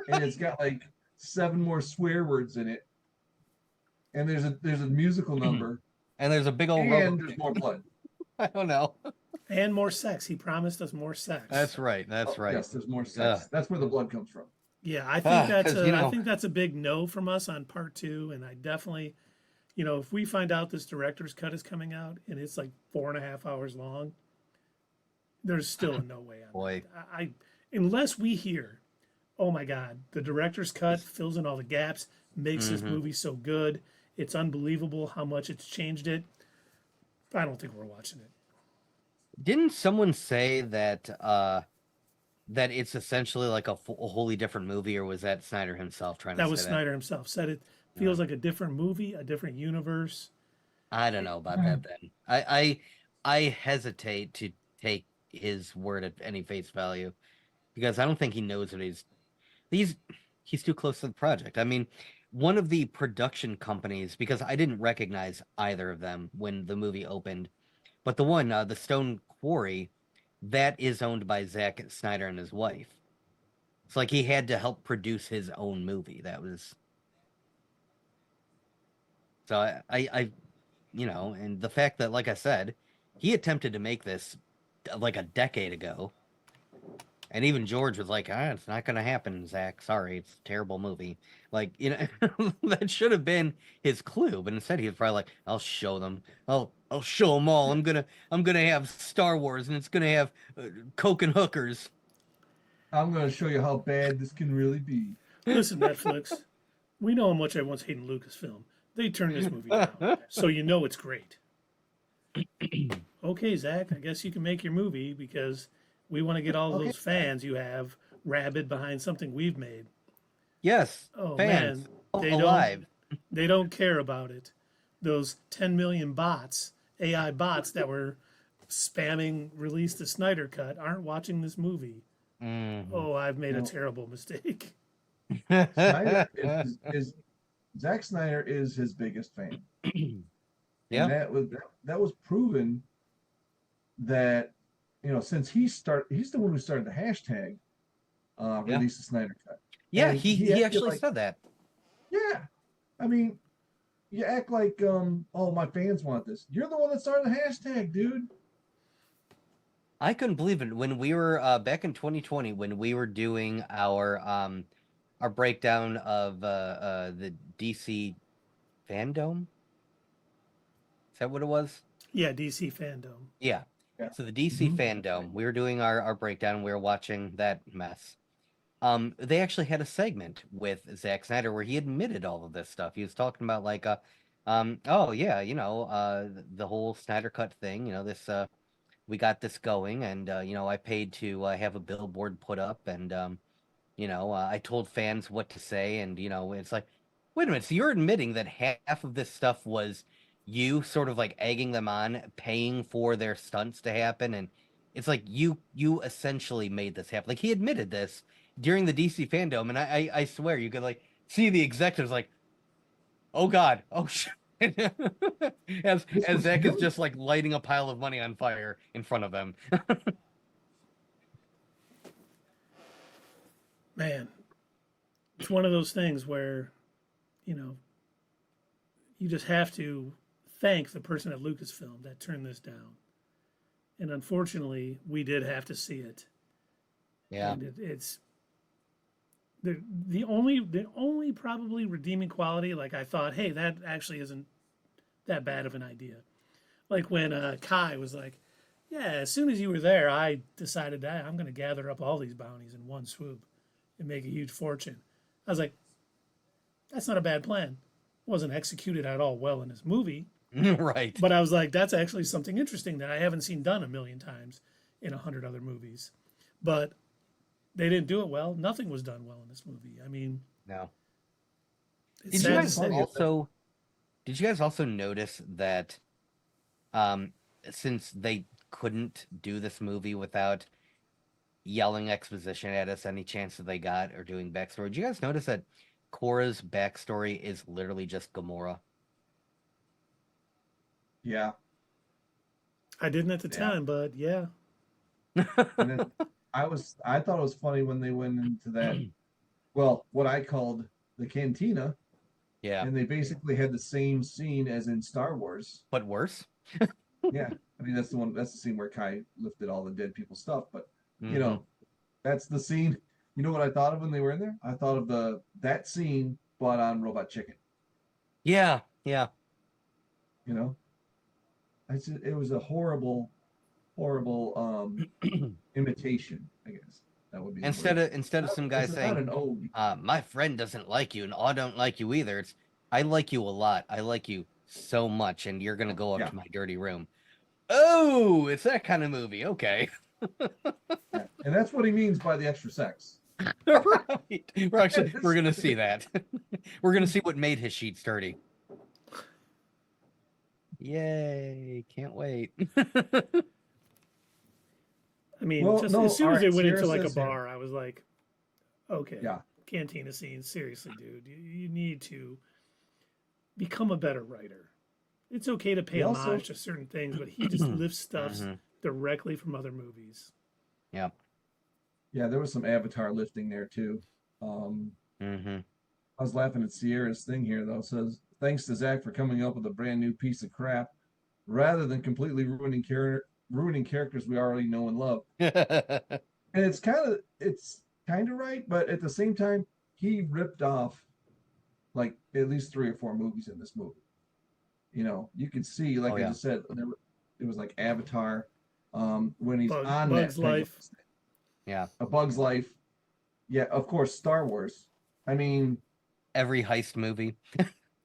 Speaker 3: and it's got like 7 more swear words in it. And there's a musical number,
Speaker 2: And there's a big old rubber.
Speaker 3: and there's more blood.
Speaker 2: I don't know.
Speaker 1: And more sex. He promised us more sex.
Speaker 2: That's right. That's
Speaker 3: Oh,
Speaker 2: right.
Speaker 3: yes, there's more sex. That's where the blood comes from.
Speaker 1: Yeah, I think that's
Speaker 2: 'cause,
Speaker 1: a,
Speaker 2: you
Speaker 1: I
Speaker 2: know-
Speaker 1: think that's a big no from us on part 2, and I definitely, if we find out this director's cut is coming out and it's like 4.5 hours long, there's still a no way on
Speaker 2: Boy.
Speaker 1: that. Unless we hear, oh my God, the director's cut fills in all the gaps, makes this movie so good, it's unbelievable how much it's changed it. I don't think we're watching it.
Speaker 2: Didn't someone say that that it's essentially like a wholly different movie, or was that Snyder himself trying to
Speaker 1: That
Speaker 2: say
Speaker 1: was Snyder himself said it feels like a different movie, a different universe.
Speaker 2: I don't know about that then. I hesitate to take his word at any face value because I don't think he knows what he's too close to the project. I mean, one of the production companies, because I didn't recognize either of them when the movie opened, but the one, the Stone Quarry, that is owned by Zack Snyder and his wife. It's like he had to help produce his own movie. That was so I and the fact that, like I said, he attempted to make this like a decade ago, and even George was like, it's not gonna happen, Zach. Sorry, it's a terrible movie. Like, that should have been his clue, but instead he was probably like, I'll show them. I'll show them all. I'm gonna have Star Wars, and it's gonna have coke and hookers.
Speaker 3: I'm going to show you how bad this can really be.
Speaker 1: Listen, Netflix, we know how much everyone's hating Lucasfilm. They turned this movie down, so you know it's great. Okay, Zach, I guess you can make your movie because we want to get all of those fans you have rabid behind something we've made.
Speaker 2: Yes,
Speaker 1: Oh
Speaker 2: fans
Speaker 1: man,
Speaker 2: alive.
Speaker 1: They don't care about it. Those 10 million bots, AI bots that were spamming release the Snyder cut aren't watching this movie. Oh, I've made a terrible mistake.
Speaker 3: Snyder is Zack Snyder is his biggest fan.
Speaker 2: Yeah.
Speaker 3: And that was proven that since he's the one who started the hashtag release the Snyder cut.
Speaker 2: Yeah,
Speaker 3: And
Speaker 2: he actually said that.
Speaker 3: Yeah. I mean, you act like oh, my fans want this. You're the one that started the hashtag, dude.
Speaker 2: I couldn't believe it when we were back in 2020 when we were doing our breakdown of the DC fandom. Is that what it was?
Speaker 1: Yeah, DC fandom.
Speaker 2: Yeah. So the DC fandom, we were doing our breakdown. We were watching that mess. They actually had a segment with Zack Snyder where he admitted all of this stuff. He was talking about like, oh yeah, the whole Snyder cut thing. This we got this going, and I paid to have a billboard put up, and I told fans what to say, and it's like, wait a minute, so you're admitting that half of this stuff was you sort of like egging them on, paying for their stunts to happen, and it's like you essentially made this happen. Like he admitted this during the DC fandom, and I swear you could like see the executives like, oh God, oh shit. as Zach is just like lighting a pile of money on fire in front of them.
Speaker 1: Man, it's one of those things where, you just have to thank the person at Lucasfilm that turned this down. And unfortunately, we did have to see it.
Speaker 2: Yeah.
Speaker 1: And it's the only probably redeeming quality. Like I thought, hey, that actually isn't that bad of an idea. Like when Kai was like, yeah, as soon as you were there, I decided that I'm going to gather up all these bounties in one swoop and make a huge fortune. I was like, that's not a bad plan. Wasn't executed at all well in this movie.
Speaker 2: Right.
Speaker 1: But I was like, that's actually something interesting that I haven't seen done a million times in 100 other movies. But they didn't do it well. Nothing was done well in this movie. I mean,
Speaker 2: no.
Speaker 1: It's
Speaker 2: Did
Speaker 1: sad
Speaker 2: you guys also notice that since they couldn't do this movie without yelling exposition at us any chance that they got or doing backstory, did you guys notice that Kora's backstory is literally just Gamora?
Speaker 3: Yeah.
Speaker 1: I didn't at the time, but yeah.
Speaker 3: And I thought it was funny when they went into that, well, what I called the cantina,
Speaker 2: Yeah,
Speaker 3: and they basically had the same scene as in Star Wars.
Speaker 2: but worse.
Speaker 3: Yeah, I mean that's the one. That's the scene where Kai lifted all the dead people stuff. But you
Speaker 2: Mhm.
Speaker 3: know, that's the scene. You know what I thought of when they were in there? I thought of that scene, but on Robot Chicken.
Speaker 2: Yeah, yeah.
Speaker 3: You know, it was a horrible, horrible imitation. I guess that would be the word.
Speaker 2: Instead of some guy
Speaker 3: It's not
Speaker 2: saying,
Speaker 3: an ode.
Speaker 2: my friend doesn't like you and I don't like you either. It's I like you a lot. I like you so much, and you're gonna go up
Speaker 3: Yeah.
Speaker 2: to my dirty room. Oh, it's that kind of movie. Okay.
Speaker 3: Yeah. And that's what he means by the extra sex.
Speaker 2: Right. We're gonna see that. We're gonna see what made his sheets dirty. Yay! Can't wait.
Speaker 1: I mean,
Speaker 3: Well,
Speaker 1: just
Speaker 3: no,
Speaker 1: as soon
Speaker 3: all
Speaker 1: as they
Speaker 3: right,
Speaker 1: went
Speaker 3: Sierra
Speaker 1: into like a
Speaker 3: says here.
Speaker 1: bar, I was like, okay,
Speaker 3: Yeah.
Speaker 1: cantina scene. Seriously, dude, you need to become a better writer. It's okay to pay
Speaker 3: He
Speaker 1: homage
Speaker 3: also-
Speaker 1: to certain things, but he just lifts stuff
Speaker 2: Mhm.
Speaker 1: directly from other movies.
Speaker 2: Yep.
Speaker 3: Yeah, there was some Avatar lifting there too.
Speaker 2: Mm-hmm.
Speaker 3: I was laughing at Sierra's thing here though. It says thanks to Zach for coming up with a brand new piece of crap, rather than completely ruining characters we already know and love. And it's kind of right, but at the same time, he ripped off like at least 3 or 4 movies in this movie. You know, you could see, like
Speaker 2: Oh,
Speaker 3: I
Speaker 2: yeah.
Speaker 3: just said, it was like Avatar, when he's on
Speaker 1: Bug's
Speaker 3: that
Speaker 1: Life.
Speaker 2: Yeah.
Speaker 3: A Bug's Life. Yeah, of course, Star Wars. I mean,
Speaker 2: Every heist movie.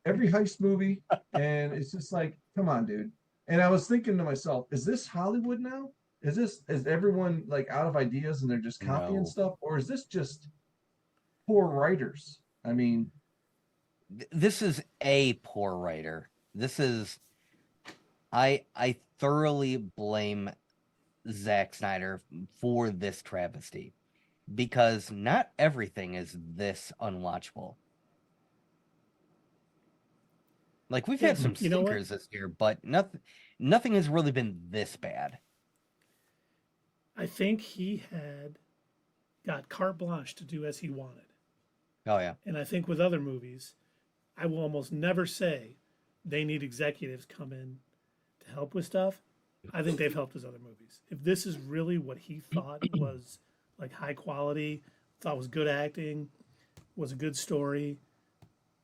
Speaker 3: every heist movie, and it's just like, come on, dude. And I was thinking to myself, is this Hollywood now? Is everyone like out of ideas and they're just copying
Speaker 2: No.
Speaker 3: stuff, or is this just poor writers? I mean,
Speaker 2: This is a poor writer. This is I thoroughly blame Zack Snyder for this travesty because not everything is this unwatchable. Like we've had
Speaker 1: Yeah,
Speaker 2: some
Speaker 1: you know what?
Speaker 2: stinkers this year, but nothing has really been this bad.
Speaker 1: I think he had got carte blanche to do as he wanted.
Speaker 2: Oh yeah.
Speaker 1: And I think with other movies, I will almost never say they need executives come in to help with stuff. I think they've helped his other movies. If this is really what he thought was like high quality, thought was good acting, was a good story,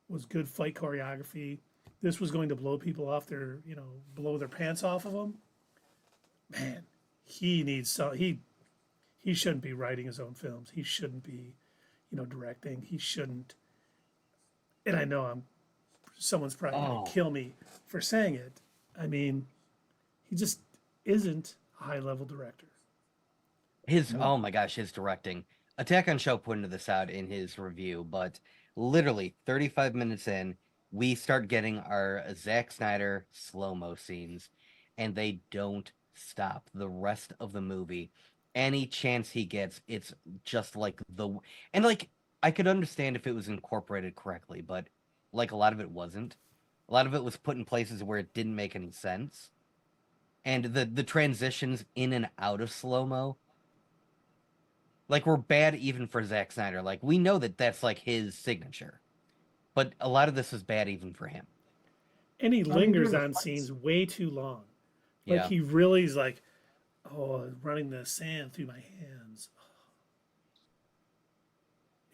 Speaker 1: was good fight choreography, this was going to blow people off their, blow their pants off of them. Man, he needs so he shouldn't be writing his own films. He shouldn't be, directing. He shouldn't. And I know someone's probably going
Speaker 2: Oh.
Speaker 1: to kill me for saying it. I mean, he just isn't a high level director.
Speaker 2: Oh my gosh, his directing. Attack on Show pointed this out in his review, but literally 35 minutes in, we start getting our Zack Snyder slow-mo scenes, and they don't stop the rest of the movie. Any chance he gets, it's just like and like I could understand if it was incorporated correctly, but like a lot of it wasn't. A lot of it was put in places where it didn't make any sense. And the transitions in and out of slow-mo like were bad even for Zack Snyder. Like we know that that's like his signature, but a lot of this is bad even for him.
Speaker 1: And he
Speaker 3: I mean,
Speaker 1: lingers
Speaker 3: during the
Speaker 1: on
Speaker 3: fights-
Speaker 1: scenes way too long. Like
Speaker 2: Yeah.
Speaker 1: he really is like, oh, running the sand through my hands.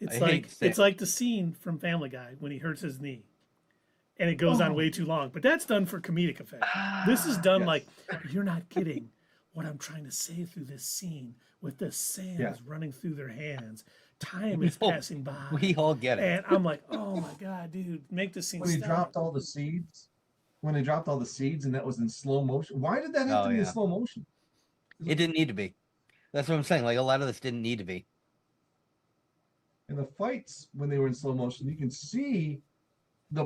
Speaker 1: It's
Speaker 2: I
Speaker 1: like
Speaker 2: hate sand.
Speaker 1: it's like the scene from Family Guy when he hurts his knee. And it goes on
Speaker 3: Oh.
Speaker 1: way too long. But that's done for comedic effect. This is done
Speaker 3: Yes.
Speaker 1: like, you're not getting what I'm trying to say through this scene with the sands
Speaker 3: Yeah.
Speaker 1: running through their hands. Time is
Speaker 2: No,
Speaker 1: passing by.
Speaker 2: We all get it.
Speaker 1: And I'm like, oh my God, dude, make this scene
Speaker 3: when he
Speaker 1: stop.
Speaker 3: dropped all the seeds, and that was in slow motion. Why did that have
Speaker 2: Oh,
Speaker 3: to be in
Speaker 2: yeah.
Speaker 3: slow motion?
Speaker 2: It didn't need to be. That's what I'm saying. Like a lot of this didn't need to be.
Speaker 3: In the fights when they were in slow motion, you can see the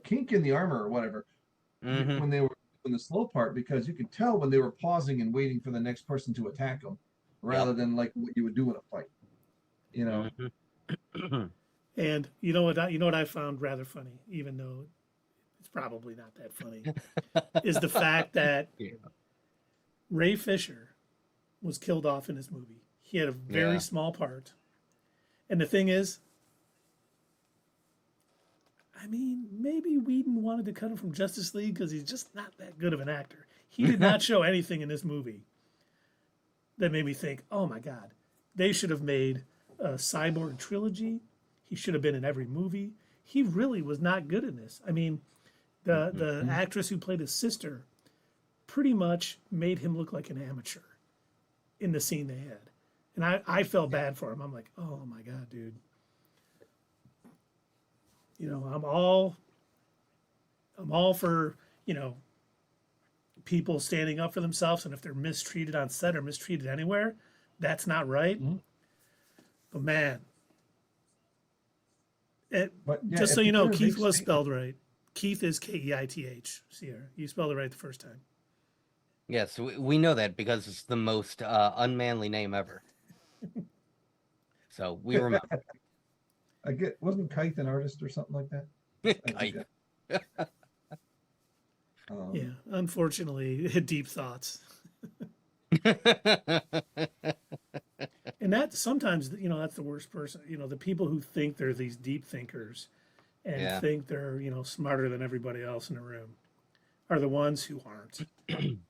Speaker 3: kink in the armor or whatever
Speaker 2: Mhm.
Speaker 3: when they were in the slow part, because you could tell when they were pausing and waiting for the next person to attack them, rather than like what you would do in a fight. You know,
Speaker 2: Mhm.
Speaker 1: And you know what I found rather funny, even though it's probably not that funny, is the fact that
Speaker 2: Yeah.
Speaker 1: Ray Fisher was killed off in his movie. He had a very
Speaker 2: Yeah.
Speaker 1: small part. And the thing is, I mean, maybe Whedon wanted to cut him from Justice League because he's just not that good of an actor. He did not show anything in this movie that made me think, oh my God, they should have made a Cyborg trilogy. He should have been in every movie. He really was not good in this. I mean, the actress who played his sister pretty much made him look like an amateur in the scene they had. And I felt bad for him. I'm like, oh my God, dude. You know, I'm all for, you know, people standing up for themselves, and if they're mistreated on set or mistreated anywhere, that's not right. But man, just so you know, Keith was spelled right. Keith is Keith. Sierra, you spelled it right the first time.
Speaker 2: Yes, we know that because it's the most unmanly name ever. So we remember.
Speaker 3: Wasn't Kite an artist or something like that?
Speaker 2: Kite.
Speaker 1: Yeah, unfortunately, deep thoughts. And that sometimes, you know, that's the worst person. You know, the people who think they're these deep thinkers and think they're, you know, smarter than everybody else in the room are the ones who aren't.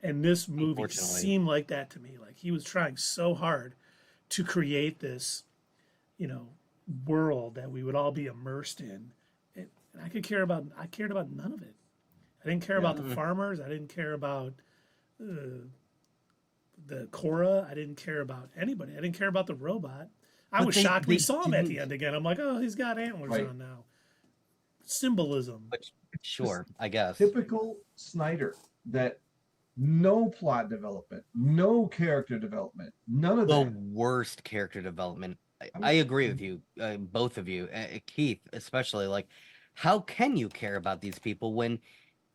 Speaker 1: And this movie seemed like that to me. Like he was trying so hard to create this, you know, world that we would all be immersed in. And I cared about none of it. I didn't care about the farmers. I didn't care about the Kora. I didn't care about anybody. I didn't care about the robot. I was shocked we saw him at the end again. I'm like, oh, he's got antlers on now. Symbolism.
Speaker 2: Sure, I guess.
Speaker 3: Typical Snyder, that no plot development, no character development, none of
Speaker 2: The
Speaker 3: that.
Speaker 2: worst character development. I agree with you, both of you. Keith, especially. Like, how can you care about these people when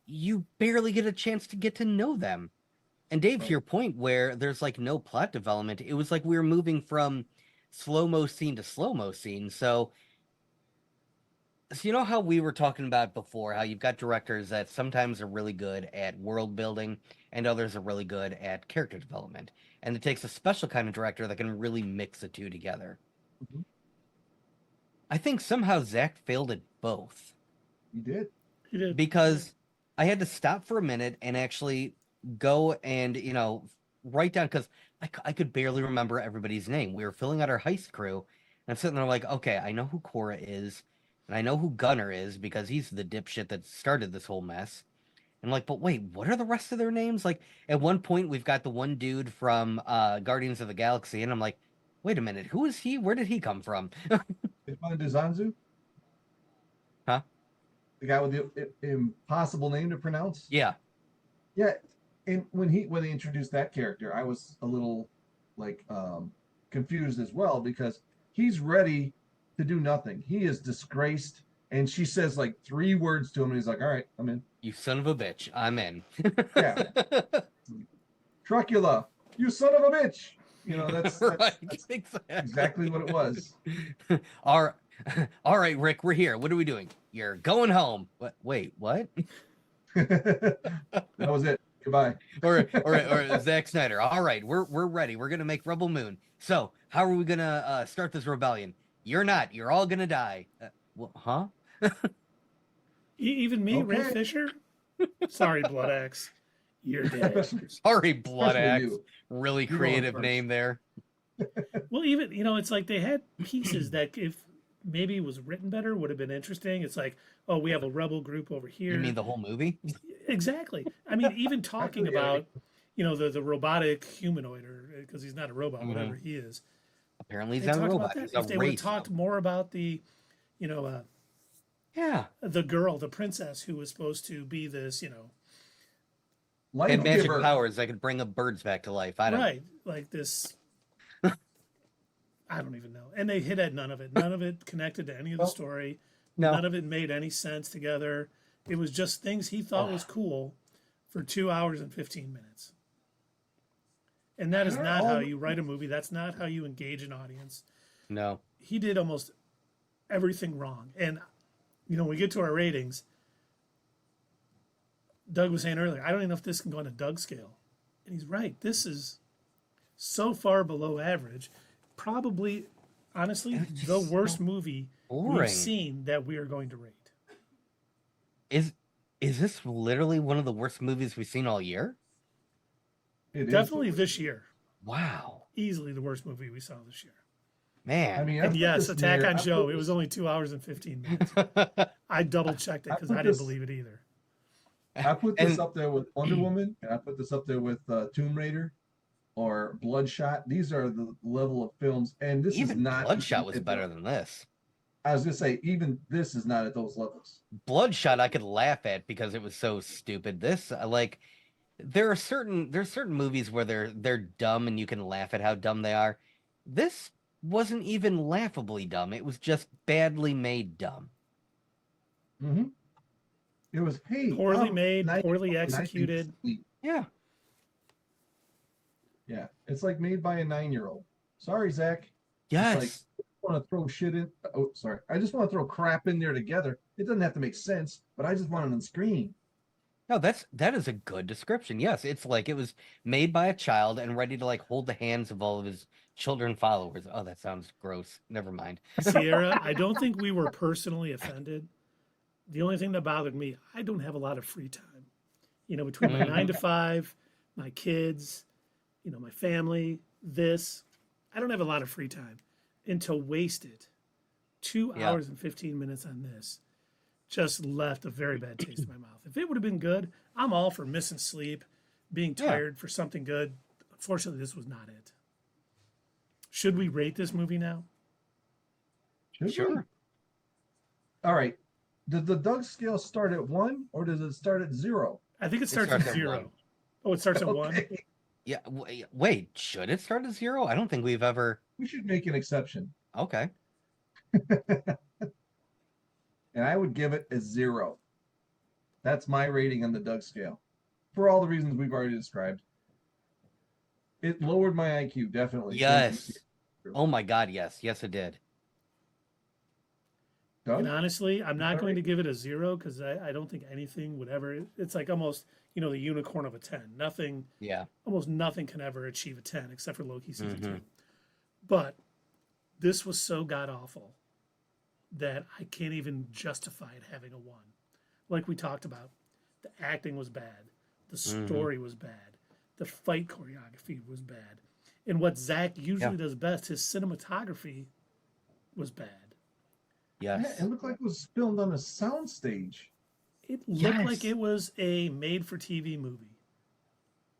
Speaker 2: you barely get a chance to get to know them? And Dave, to your point, where there's like no plot development, it was like we were moving from slow-mo scene to slow-mo scene. So you know how we were talking about before, how you've got directors that sometimes are really good at world building and others are really good at character development. And it takes a special kind of director that can really mix the two together.
Speaker 3: Mhm.
Speaker 2: I think somehow Zack failed at both.
Speaker 3: He did.
Speaker 1: He did.
Speaker 2: Because I had to stop for a minute and actually go and, you know, write down, because I could barely remember everybody's name. We were filling out our heist crew, and I'm sitting there like, okay, I know who Kora is, and I know who Gunner is, because he's the dipshit that started this whole mess. And I'm like, but wait, what are the rest of their names? Like, at one point, we've got the one dude from Guardians of the Galaxy, and I'm like, wait a minute, who is he? Where did he come from?
Speaker 3: Isman Dizanzu?
Speaker 2: Huh?
Speaker 3: The guy with the impossible name to pronounce?
Speaker 2: Yeah.
Speaker 3: Yeah. And when they introduced that character, I was a little like confused as well, because he's ready to do nothing. He is disgraced, and she says like 3 words to him, and he's like, all right, I'm in.
Speaker 2: You son of a bitch, I'm in.
Speaker 3: Yeah. Trucula, you son of a bitch. You know, that's
Speaker 2: Right,
Speaker 3: exactly what it was.
Speaker 2: All right, Rick, we're here. What are we doing? You're going home. What? Wait, what?
Speaker 3: That was it. Goodbye.
Speaker 2: or Zack Snyder. All right, we're ready. We're gonna make Rebel Moon. So how are we gonna start this rebellion? You're not. You're all gonna die. Huh?
Speaker 1: Even me, Ray
Speaker 3: Okay.
Speaker 1: Fisher? Sorry, Blood Axe. You're dead.
Speaker 2: Sorry, Blood
Speaker 3: Especially
Speaker 2: Axe.
Speaker 3: you.
Speaker 2: Really
Speaker 3: You're
Speaker 2: creative
Speaker 3: going
Speaker 2: name there.
Speaker 1: Well, even, you know, it's like they had pieces that if maybe it was written better would have been interesting. It's like, oh, we have a rebel group over here.
Speaker 2: You mean the whole movie?
Speaker 1: Exactly. I mean, even talking
Speaker 3: Actually, yeah.
Speaker 1: about, you know, the robotic humanoid, or because he's not a robot,
Speaker 2: Mhm.
Speaker 1: whatever he is.
Speaker 2: Apparently he's
Speaker 1: They
Speaker 2: not a
Speaker 1: talked
Speaker 2: robot.
Speaker 1: about that.
Speaker 2: He's a
Speaker 1: If they would have
Speaker 2: race.
Speaker 1: talked more about the, you know,
Speaker 2: Yeah.
Speaker 1: the girl, the princess who was supposed to be this, you know,
Speaker 3: Life
Speaker 2: And magic
Speaker 3: giver.
Speaker 2: powers that could bring up birds back to life. I don't
Speaker 1: right, like this. I don't even know. And they hit at none of it. None of it connected to any of the
Speaker 3: Well,
Speaker 1: story.
Speaker 2: No.
Speaker 1: None of it made any sense together. It was just things he thought was cool for 2 hours and 15 minutes. And that is not how you write a movie. That's not how you engage an audience.
Speaker 2: No.
Speaker 1: He did almost everything wrong. And, you know, when we get to our ratings, Doug was saying earlier, I don't even know if this can go on a Doug scale. And he's right. This is so far below average. Probably, honestly,
Speaker 2: It was just
Speaker 1: the
Speaker 2: so
Speaker 1: worst movie we've
Speaker 2: boring.
Speaker 1: seen that we are going to rate.
Speaker 2: Is this literally one of the worst movies we've seen all year?
Speaker 3: It is the
Speaker 1: Definitely
Speaker 3: worst
Speaker 1: this
Speaker 3: movie.
Speaker 1: year.
Speaker 2: Wow,
Speaker 1: Easily the worst movie we saw this year.
Speaker 2: man.
Speaker 3: I mean,
Speaker 1: And yes, Attack on Joe, it
Speaker 3: I
Speaker 1: was only 2 hours and 15 minutes. I double checked it
Speaker 3: I
Speaker 1: because
Speaker 3: put
Speaker 1: I didn't
Speaker 3: this-
Speaker 1: believe it either.
Speaker 3: put this
Speaker 2: And
Speaker 3: up there with Wonder Woman, and I put this up there with Tomb Raider or Bloodshot. These are the level of films, and this is
Speaker 2: even
Speaker 3: not
Speaker 2: Bloodshot
Speaker 3: even
Speaker 2: was
Speaker 3: at
Speaker 2: better
Speaker 3: the-
Speaker 2: than this.
Speaker 3: I was gonna say, even this is not at those levels.
Speaker 2: Bloodshot I could laugh at because it was so stupid. This like there's certain movies where they're dumb and you can laugh at how dumb they are. This wasn't even laughably dumb. It was just badly made dumb.
Speaker 3: Mm-hmm. It was, hey,
Speaker 1: Poorly made,
Speaker 3: nice-
Speaker 1: poorly
Speaker 3: nice
Speaker 1: executed.
Speaker 3: sleep.
Speaker 2: Yeah.
Speaker 3: Yeah, it's like made by a 9-year-old. Sorry, Zach.
Speaker 2: Yes.
Speaker 3: I want to throw shit in. Oh, sorry. I just want to throw crap in there together. It doesn't have to make sense, but I just want it on screen.
Speaker 2: No, that is a good description. Yes, it's like it was made by a child and ready to like hold the hands of all of his children followers. Oh, that sounds gross. Never mind.
Speaker 1: Sierra, I don't think we were personally offended. The only thing that bothered me, I don't have a lot of free time. You know, between my 9 to 5, my kids, you know, my family, this, I don't have a lot of free time. And to waste it, 2
Speaker 2: Yeah.
Speaker 1: hours and 15 minutes on this, just left a very bad taste in my mouth. If it would have been good, I'm all for missing sleep, being
Speaker 2: Yeah.
Speaker 1: tired for something good. Unfortunately, this was not it. Should we rate this movie now?
Speaker 3: Should we?
Speaker 2: Sure.
Speaker 3: All right. Does the Doug scale start at 1 or does it start at 0?
Speaker 1: I think it starts
Speaker 2: starts
Speaker 1: at
Speaker 2: at
Speaker 1: 0.
Speaker 2: 1.
Speaker 1: Oh, it starts at 1?
Speaker 3: Okay.
Speaker 2: Yeah. Wait, should it start at 0? I don't think we've ever.
Speaker 3: We should make an exception.
Speaker 2: Okay.
Speaker 3: And I would give it a 0. That's my rating on the Doug scale. For all the reasons we've already described. It lowered my IQ, definitely.
Speaker 2: Yes. Oh my God. Yes. Yes, it did.
Speaker 3: Doug?
Speaker 1: And honestly, I'm not
Speaker 3: Sorry?
Speaker 1: going to give it a 0 because I don't think anything would ever. It's like almost, you know, the unicorn of a 10. Nothing,
Speaker 2: Yeah.
Speaker 1: almost nothing can ever achieve a 10 except for Loki season
Speaker 2: Mhm.
Speaker 1: 2. But this was so god awful that I can't even justify it having a 1. Like we talked about, the acting was bad, the story was bad, the fight choreography was bad. And what Zach usually does best, his cinematography was bad.
Speaker 3: Yeah,
Speaker 2: Yes.
Speaker 3: it looked like it was filmed on a soundstage.
Speaker 1: It looked like
Speaker 2: Yes.
Speaker 1: it was a made-for-TV movie.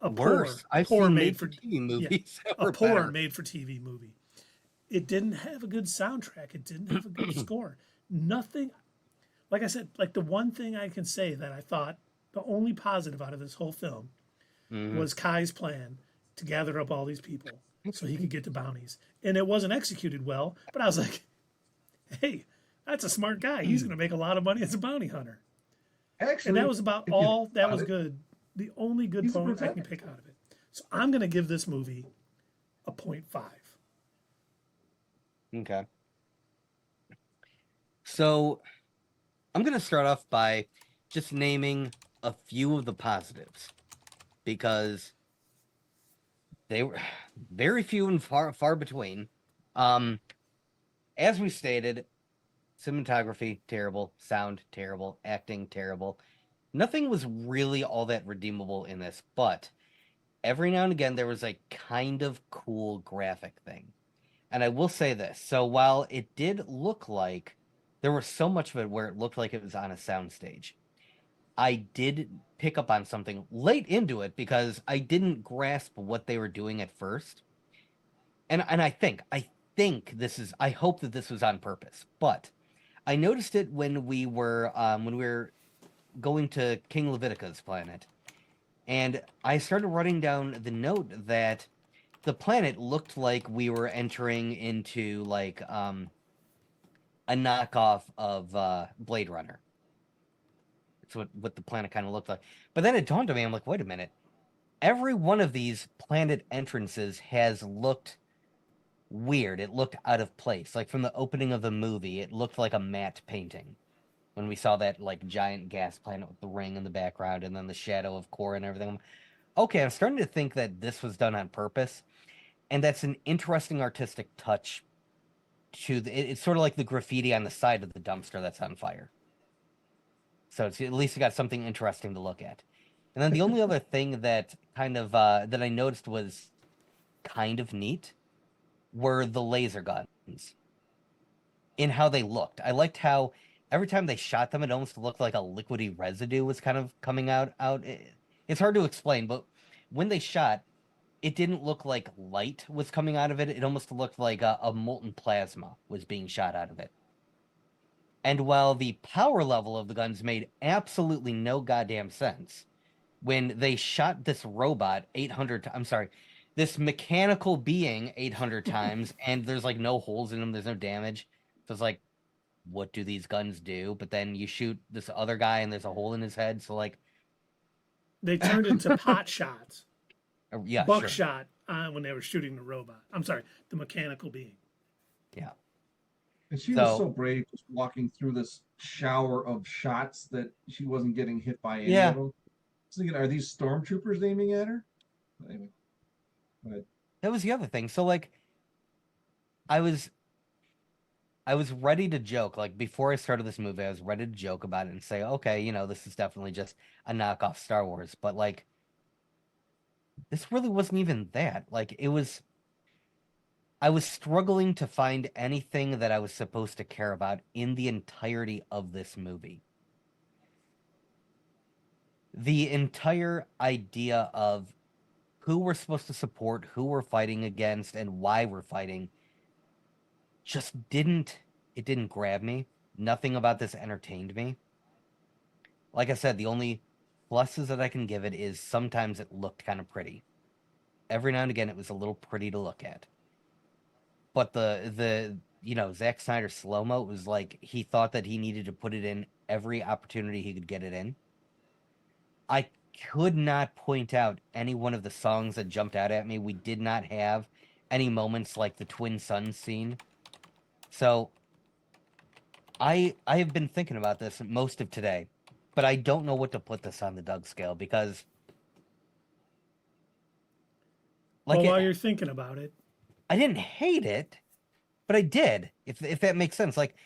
Speaker 1: A
Speaker 2: Worse. I've
Speaker 1: poor
Speaker 2: seen
Speaker 1: made-for-TV
Speaker 2: made-for-TV movies that
Speaker 1: a
Speaker 2: were
Speaker 1: poor
Speaker 2: better.
Speaker 1: made-for-TV movie. It didn't have a good soundtrack. It didn't have a good score. Nothing. Like I said, like the one thing I can say that I thought the only positive out of this whole film was Kai's plan to gather up all these people so he could get the bounties. And it wasn't executed well, but I was like, hey, that's a smart guy. He's going to make a lot of money as a bounty hunter.
Speaker 3: Actually,
Speaker 1: And that was about
Speaker 3: if you
Speaker 1: all
Speaker 3: think
Speaker 1: that
Speaker 3: about
Speaker 1: was
Speaker 3: it,
Speaker 1: good. The only good
Speaker 3: he's a
Speaker 1: point I can
Speaker 3: protagonist.
Speaker 1: pick out of it. So I'm going to give this movie a 0.5.
Speaker 2: Okay. So I'm going to start off by just naming a few of the positives because they were very few and far between. As we stated, cinematography terrible, sound terrible, acting terrible. Nothing was really all that redeemable in this, but every now and again there was a kind of cool graphic thing. And I will say this. So while it did look like there was so much of it where it looked like it was on a soundstage, I did pick up on something late into it because I didn't grasp what they were doing at first. And I think I hope that this was on purpose, but I noticed it when we were going to King Levitica's planet, and I started writing down the note that the planet looked like we were entering into like a knockoff of Blade Runner. It's what the planet kind of looked like. But then it dawned on me, I'm like, wait a minute. Every one of these planet entrances has looked weird. It looked out of place. Like from the opening of the movie, it looked like a matte painting. When we saw that like giant gas planet with the ring in the background and then the shadow of Kora and everything. Okay, I'm starting to think that this was done on purpose. And that's an interesting artistic touch to it's sort of like the graffiti on the side of the dumpster that's on fire. So it's at least you got something interesting to look at. And then the only other thing that kind of that I noticed was kind of neat were the laser guns in how they looked. I liked how every time they shot them, it almost looked like a liquidy residue was kind of coming out. It's hard to explain, but when they shot, it didn't look like light was coming out of it. It almost looked like a molten plasma was being shot out of it. And while the power level of the guns made absolutely no goddamn sense, when they shot this robot 800 I'm sorry, this mechanical being 800 times, and there's like no holes in them, there's no damage. So it's like, what do these guns do? But then you shoot this other guy and there's a hole in his head. So like,
Speaker 1: They turned into pot shots,
Speaker 2: yeah,
Speaker 1: buckshot when they were shooting the robot. I'm sorry, the mechanical being.
Speaker 2: Yeah.
Speaker 3: And she was so brave, just walking through this shower of shots that she wasn't getting hit by any of them. I was thinking, are these stormtroopers aiming at her? Anyway, but
Speaker 2: that was the other thing. So like, I was ready to joke. Like before I started this movie, I was ready to joke about it and say, okay, you know, this is definitely just a knockoff Star Wars. But like, this really wasn't even that. Like I was struggling to find anything that I was supposed to care about in the entirety of this movie. The entire idea of who we're supposed to support, who we're fighting against, and why we're fighting just didn't grab me. Nothing about this entertained me. Like I said, the only pluses that I can give it is sometimes it looked kind of pretty. Every now and again, it was a little pretty to look at. But the you know, Zack Snyder slow-mo was like he thought that he needed to put it in every opportunity he could get it in. I could not point out any one of the songs that jumped out at me. We did not have any moments like the Twin Suns scene. So I have been thinking about this most of today, but I don't know what to put this on the Doug scale because
Speaker 1: Well, while you're thinking about it,
Speaker 2: I didn't hate it, but I did, if that makes sense. Like,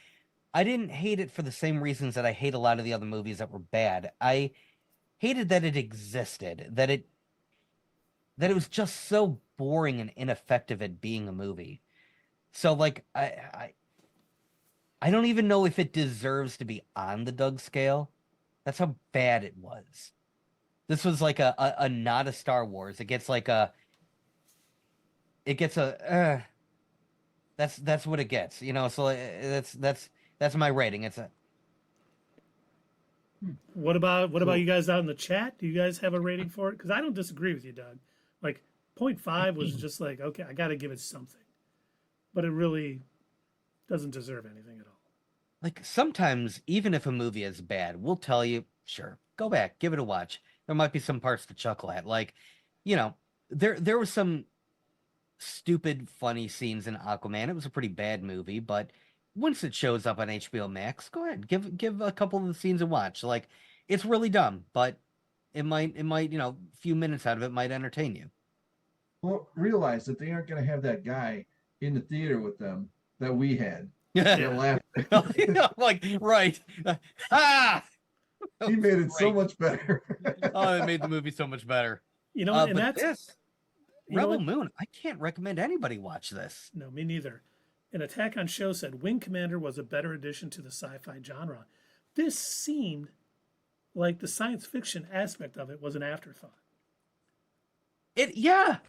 Speaker 2: I didn't hate it for the same reasons that I hate a lot of the other movies that were bad. I hated that it existed, that it was just so boring and ineffective at being a movie. So, like, I don't even know if it deserves to be on the Doug scale. That's how bad it was. This was like a not a Star Wars. It gets like a that's what it gets, you know. So that's my rating. It's a
Speaker 1: what about you guys out in the chat? Do you guys have a rating for it? Because I don't disagree with you, Doug. Like 0.5 was just like, okay, I got to give it something, but it really doesn't deserve anything at all.
Speaker 2: like sometimes even if a movie is bad, we'll tell you, sure, go back, give it a watch. There might be some parts to chuckle at, like, you know, there was some stupid, funny scenes in Aquaman. It was a pretty bad movie, but once it shows up on HBO Max, go ahead, give a couple of the scenes a watch. Like, it's really dumb, but it might, you know, a few minutes out of it might entertain you.
Speaker 3: Well, realize that they aren't going to have that guy in the theater with them that we had.
Speaker 2: Yeah, like right.
Speaker 3: He made it so much better.
Speaker 2: Oh, it made the movie so much better.
Speaker 1: You know, and
Speaker 2: but
Speaker 1: that's
Speaker 2: Rebel Moon. I can't recommend anybody watch this.
Speaker 1: No, me neither. An Attack on Show said Wing Commander was a better addition to the sci-fi genre. This seemed like the science fiction aspect of it was an afterthought.
Speaker 2: There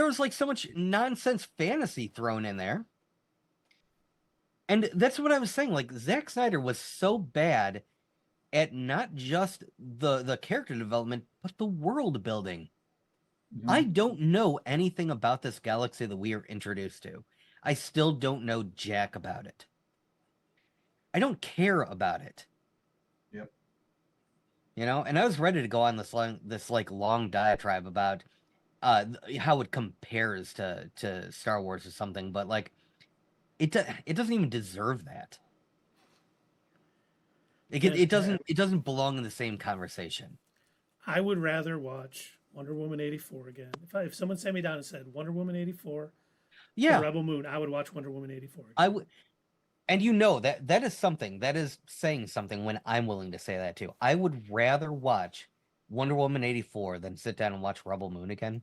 Speaker 2: was like so much nonsense fantasy thrown in there. And that's what I was saying. Like, Zack Snyder was so bad at not just the character development, but the world building. Mm-hmm. I don't know anything about this galaxy that we are introduced to. I still don't know jack about it. I don't care about it.
Speaker 3: Yep.
Speaker 2: You know, and I was ready to go on this long diatribe about how it compares to Star Wars or something, but like it doesn't even deserve that. It doesn't belong in the same conversation.
Speaker 1: I would rather watch Wonder Woman 84 again. If someone sat me down and said Wonder Woman 84
Speaker 2: Yeah,
Speaker 1: or Rebel Moon, I would watch Wonder Woman 84 again.
Speaker 2: I would. And you know that is something, that is saying something when I'm willing to say that too. I would rather watch Wonder Woman 84 than sit down and watch Rebel Moon again,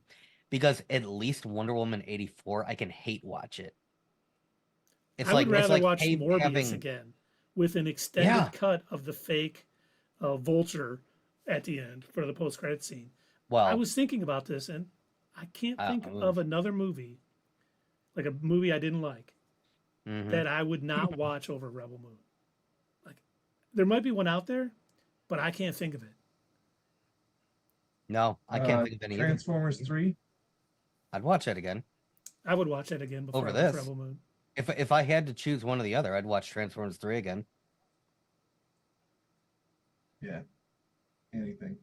Speaker 2: because at least Wonder Woman 84 I can hate watch it.
Speaker 1: I would rather watch
Speaker 2: having
Speaker 1: Morbius again with an extended
Speaker 2: Yeah.
Speaker 1: cut of the fake vulture at the end for the post-credit scene. I
Speaker 2: well,
Speaker 1: was thinking about this, and I can't think
Speaker 2: oof.
Speaker 1: of another movie, like a movie I didn't like,
Speaker 2: mhm.
Speaker 1: that I would not watch over Rebel Moon. Like, there might be one out there, but I can't think of it.
Speaker 2: No, I can't think of any. Either.
Speaker 3: Transformers 3.
Speaker 2: I'd watch that again.
Speaker 1: I would watch that again before
Speaker 2: Over
Speaker 1: I watch
Speaker 2: this.
Speaker 1: Rebel Moon.
Speaker 2: If I had to choose one or the other, I'd watch Transformers 3 again.
Speaker 3: Yeah. Anything.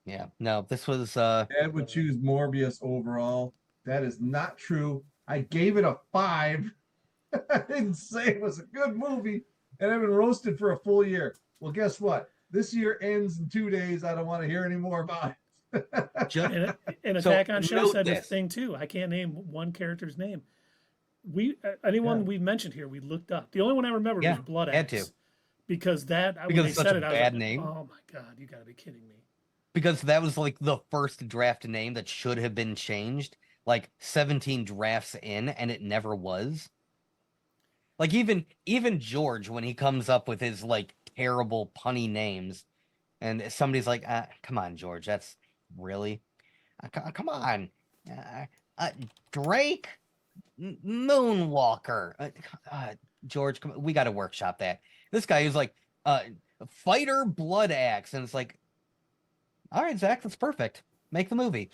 Speaker 2: Yeah. No, this was
Speaker 3: Dad would choose Morbius overall. That is not true. I gave it a 5. I didn't say it was a good movie, and I've been roasted for a full year. Well, guess what? This year ends in 2 days. I don't want to hear any more about it.
Speaker 1: And
Speaker 2: So,
Speaker 1: Attack on Show
Speaker 2: note
Speaker 1: said the
Speaker 2: this.
Speaker 1: thing too. I can't name one character's name. Anyone we've mentioned here, we looked up. The only one I remembered
Speaker 2: Yeah,
Speaker 1: was Blood
Speaker 2: had
Speaker 1: Axe.
Speaker 2: to.
Speaker 1: Because when
Speaker 2: Because
Speaker 1: they
Speaker 2: it's such
Speaker 1: said
Speaker 2: a
Speaker 1: it, I was
Speaker 2: bad
Speaker 1: like,
Speaker 2: name.
Speaker 1: oh my God, you got to be kidding me.
Speaker 2: Because that was like the first draft name that should have been changed, like 17 drafts in, and it never was. Like even George, when he comes up with his like terrible punny names, and somebody's like, "Come on, George, that's really, come on, Drake, Moonwalker, George, come on, we got to workshop that." This guy is like, Fighter Blood Axe, and it's like, all right, Zach, that's perfect. Make the movie.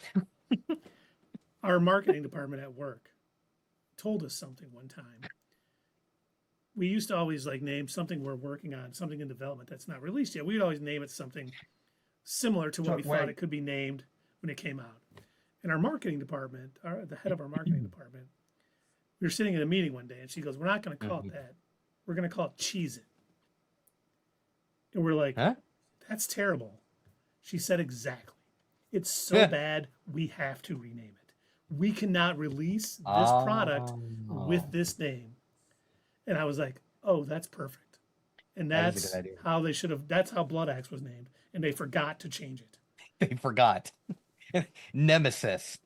Speaker 1: Our marketing department at work told us something one time. We used to always like name something we're working on, something in development that's not released yet. We'd always name it something similar to what
Speaker 3: Chuck
Speaker 1: we
Speaker 3: Wag.
Speaker 1: thought it could be named when it came out. And our marketing department, the head of our marketing department, we were sitting in a meeting one day, and she goes, "We're not going to call it that. We're going to call it Cheez It." And we're like,
Speaker 2: Huh?
Speaker 1: "That's terrible." She said, "Exactly. It's so bad, we have to rename it. We cannot release this product with this name." And I was like, "Oh, that's perfect." And
Speaker 2: That is a
Speaker 1: that's
Speaker 2: good idea.
Speaker 1: how they should have. That's how Blood Axe was named, and they forgot to change it.
Speaker 2: They forgot. Nemesis.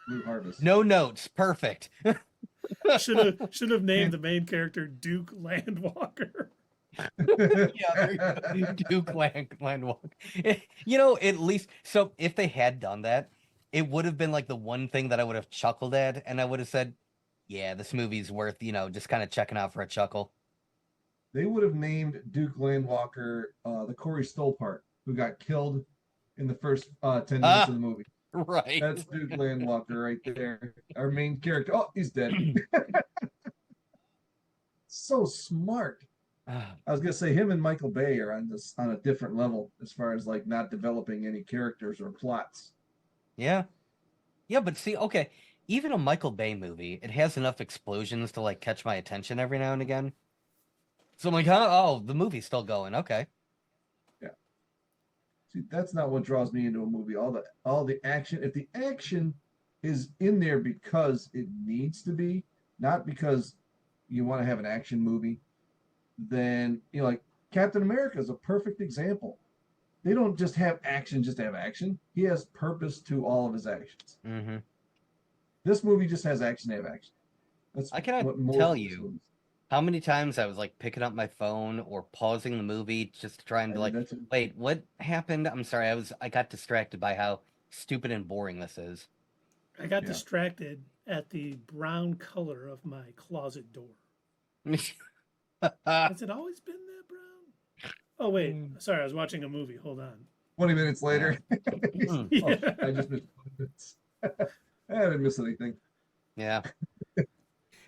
Speaker 3: Blue Harvest.
Speaker 2: No notes. Perfect.
Speaker 1: Should have named the main character Duke Landwalker.
Speaker 2: Yeah, there you go. Duke Landwalk. You know, at least so if they had done that, it would have been like the one thing that I would have chuckled at, and I would have said, "Yeah, this movie's worth, just kind of checking out for a chuckle."
Speaker 3: They would have named Duke Landwalker the Corey Stoll part, who got killed in the first 10 minutes of the movie.
Speaker 2: Right.
Speaker 3: That's Duke Landwalker right there. Our main character. Oh, he's dead. So smart. I was gonna say him and Michael Bay are on a different level as far as like not developing any characters or plots.
Speaker 2: Yeah. Yeah, but see, okay, even a Michael Bay movie, it has enough explosions to like catch my attention every now and again. So I'm like, oh, the movie's still going. Okay.
Speaker 3: See, that's not what draws me into a movie. All the action. If the action is in there because it needs to be, not because you want to have an action movie, then like Captain America is a perfect example. They don't just have action just to have action. He has purpose to all of his actions.
Speaker 2: Mm-hmm.
Speaker 3: This movie just has action to have action. That's
Speaker 2: I cannot
Speaker 3: what most
Speaker 2: tell
Speaker 3: of these
Speaker 2: you
Speaker 3: movies-
Speaker 2: how many times I was like picking up my phone or pausing the movie just to try and be like,
Speaker 3: that's-
Speaker 2: wait, what happened? I'm sorry, I got distracted by how stupid and boring this is.
Speaker 1: I got
Speaker 3: Yeah.
Speaker 1: distracted at the brown color of my closet door.
Speaker 2: Ah.
Speaker 1: Has it always been that brown? Oh wait, sorry, I was watching a movie. Hold on.
Speaker 3: 20 minutes later.
Speaker 2: Mm.
Speaker 3: I just missed 20 minutes. I didn't miss anything.
Speaker 2: Yeah.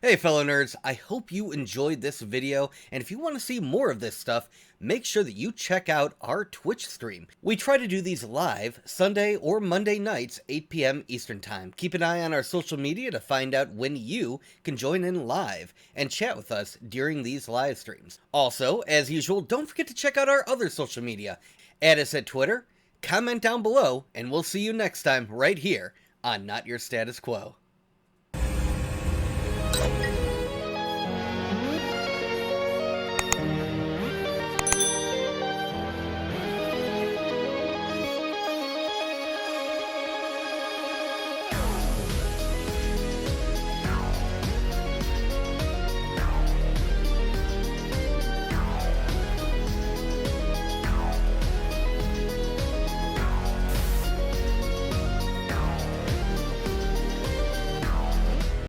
Speaker 2: Hey fellow nerds, I hope you enjoyed this video, and if you want to see more of this stuff, make sure that you check out our Twitch stream. We try to do these live Sunday or Monday nights, 8 p.m. Eastern Time. Keep an eye on our social media to find out when you can join in live and chat with us during these live streams. Also, as usual, don't forget to check out our other social media. Add us at Twitter,
Speaker 4: comment down below, and we'll see you next time right here on Not Your Status Quo.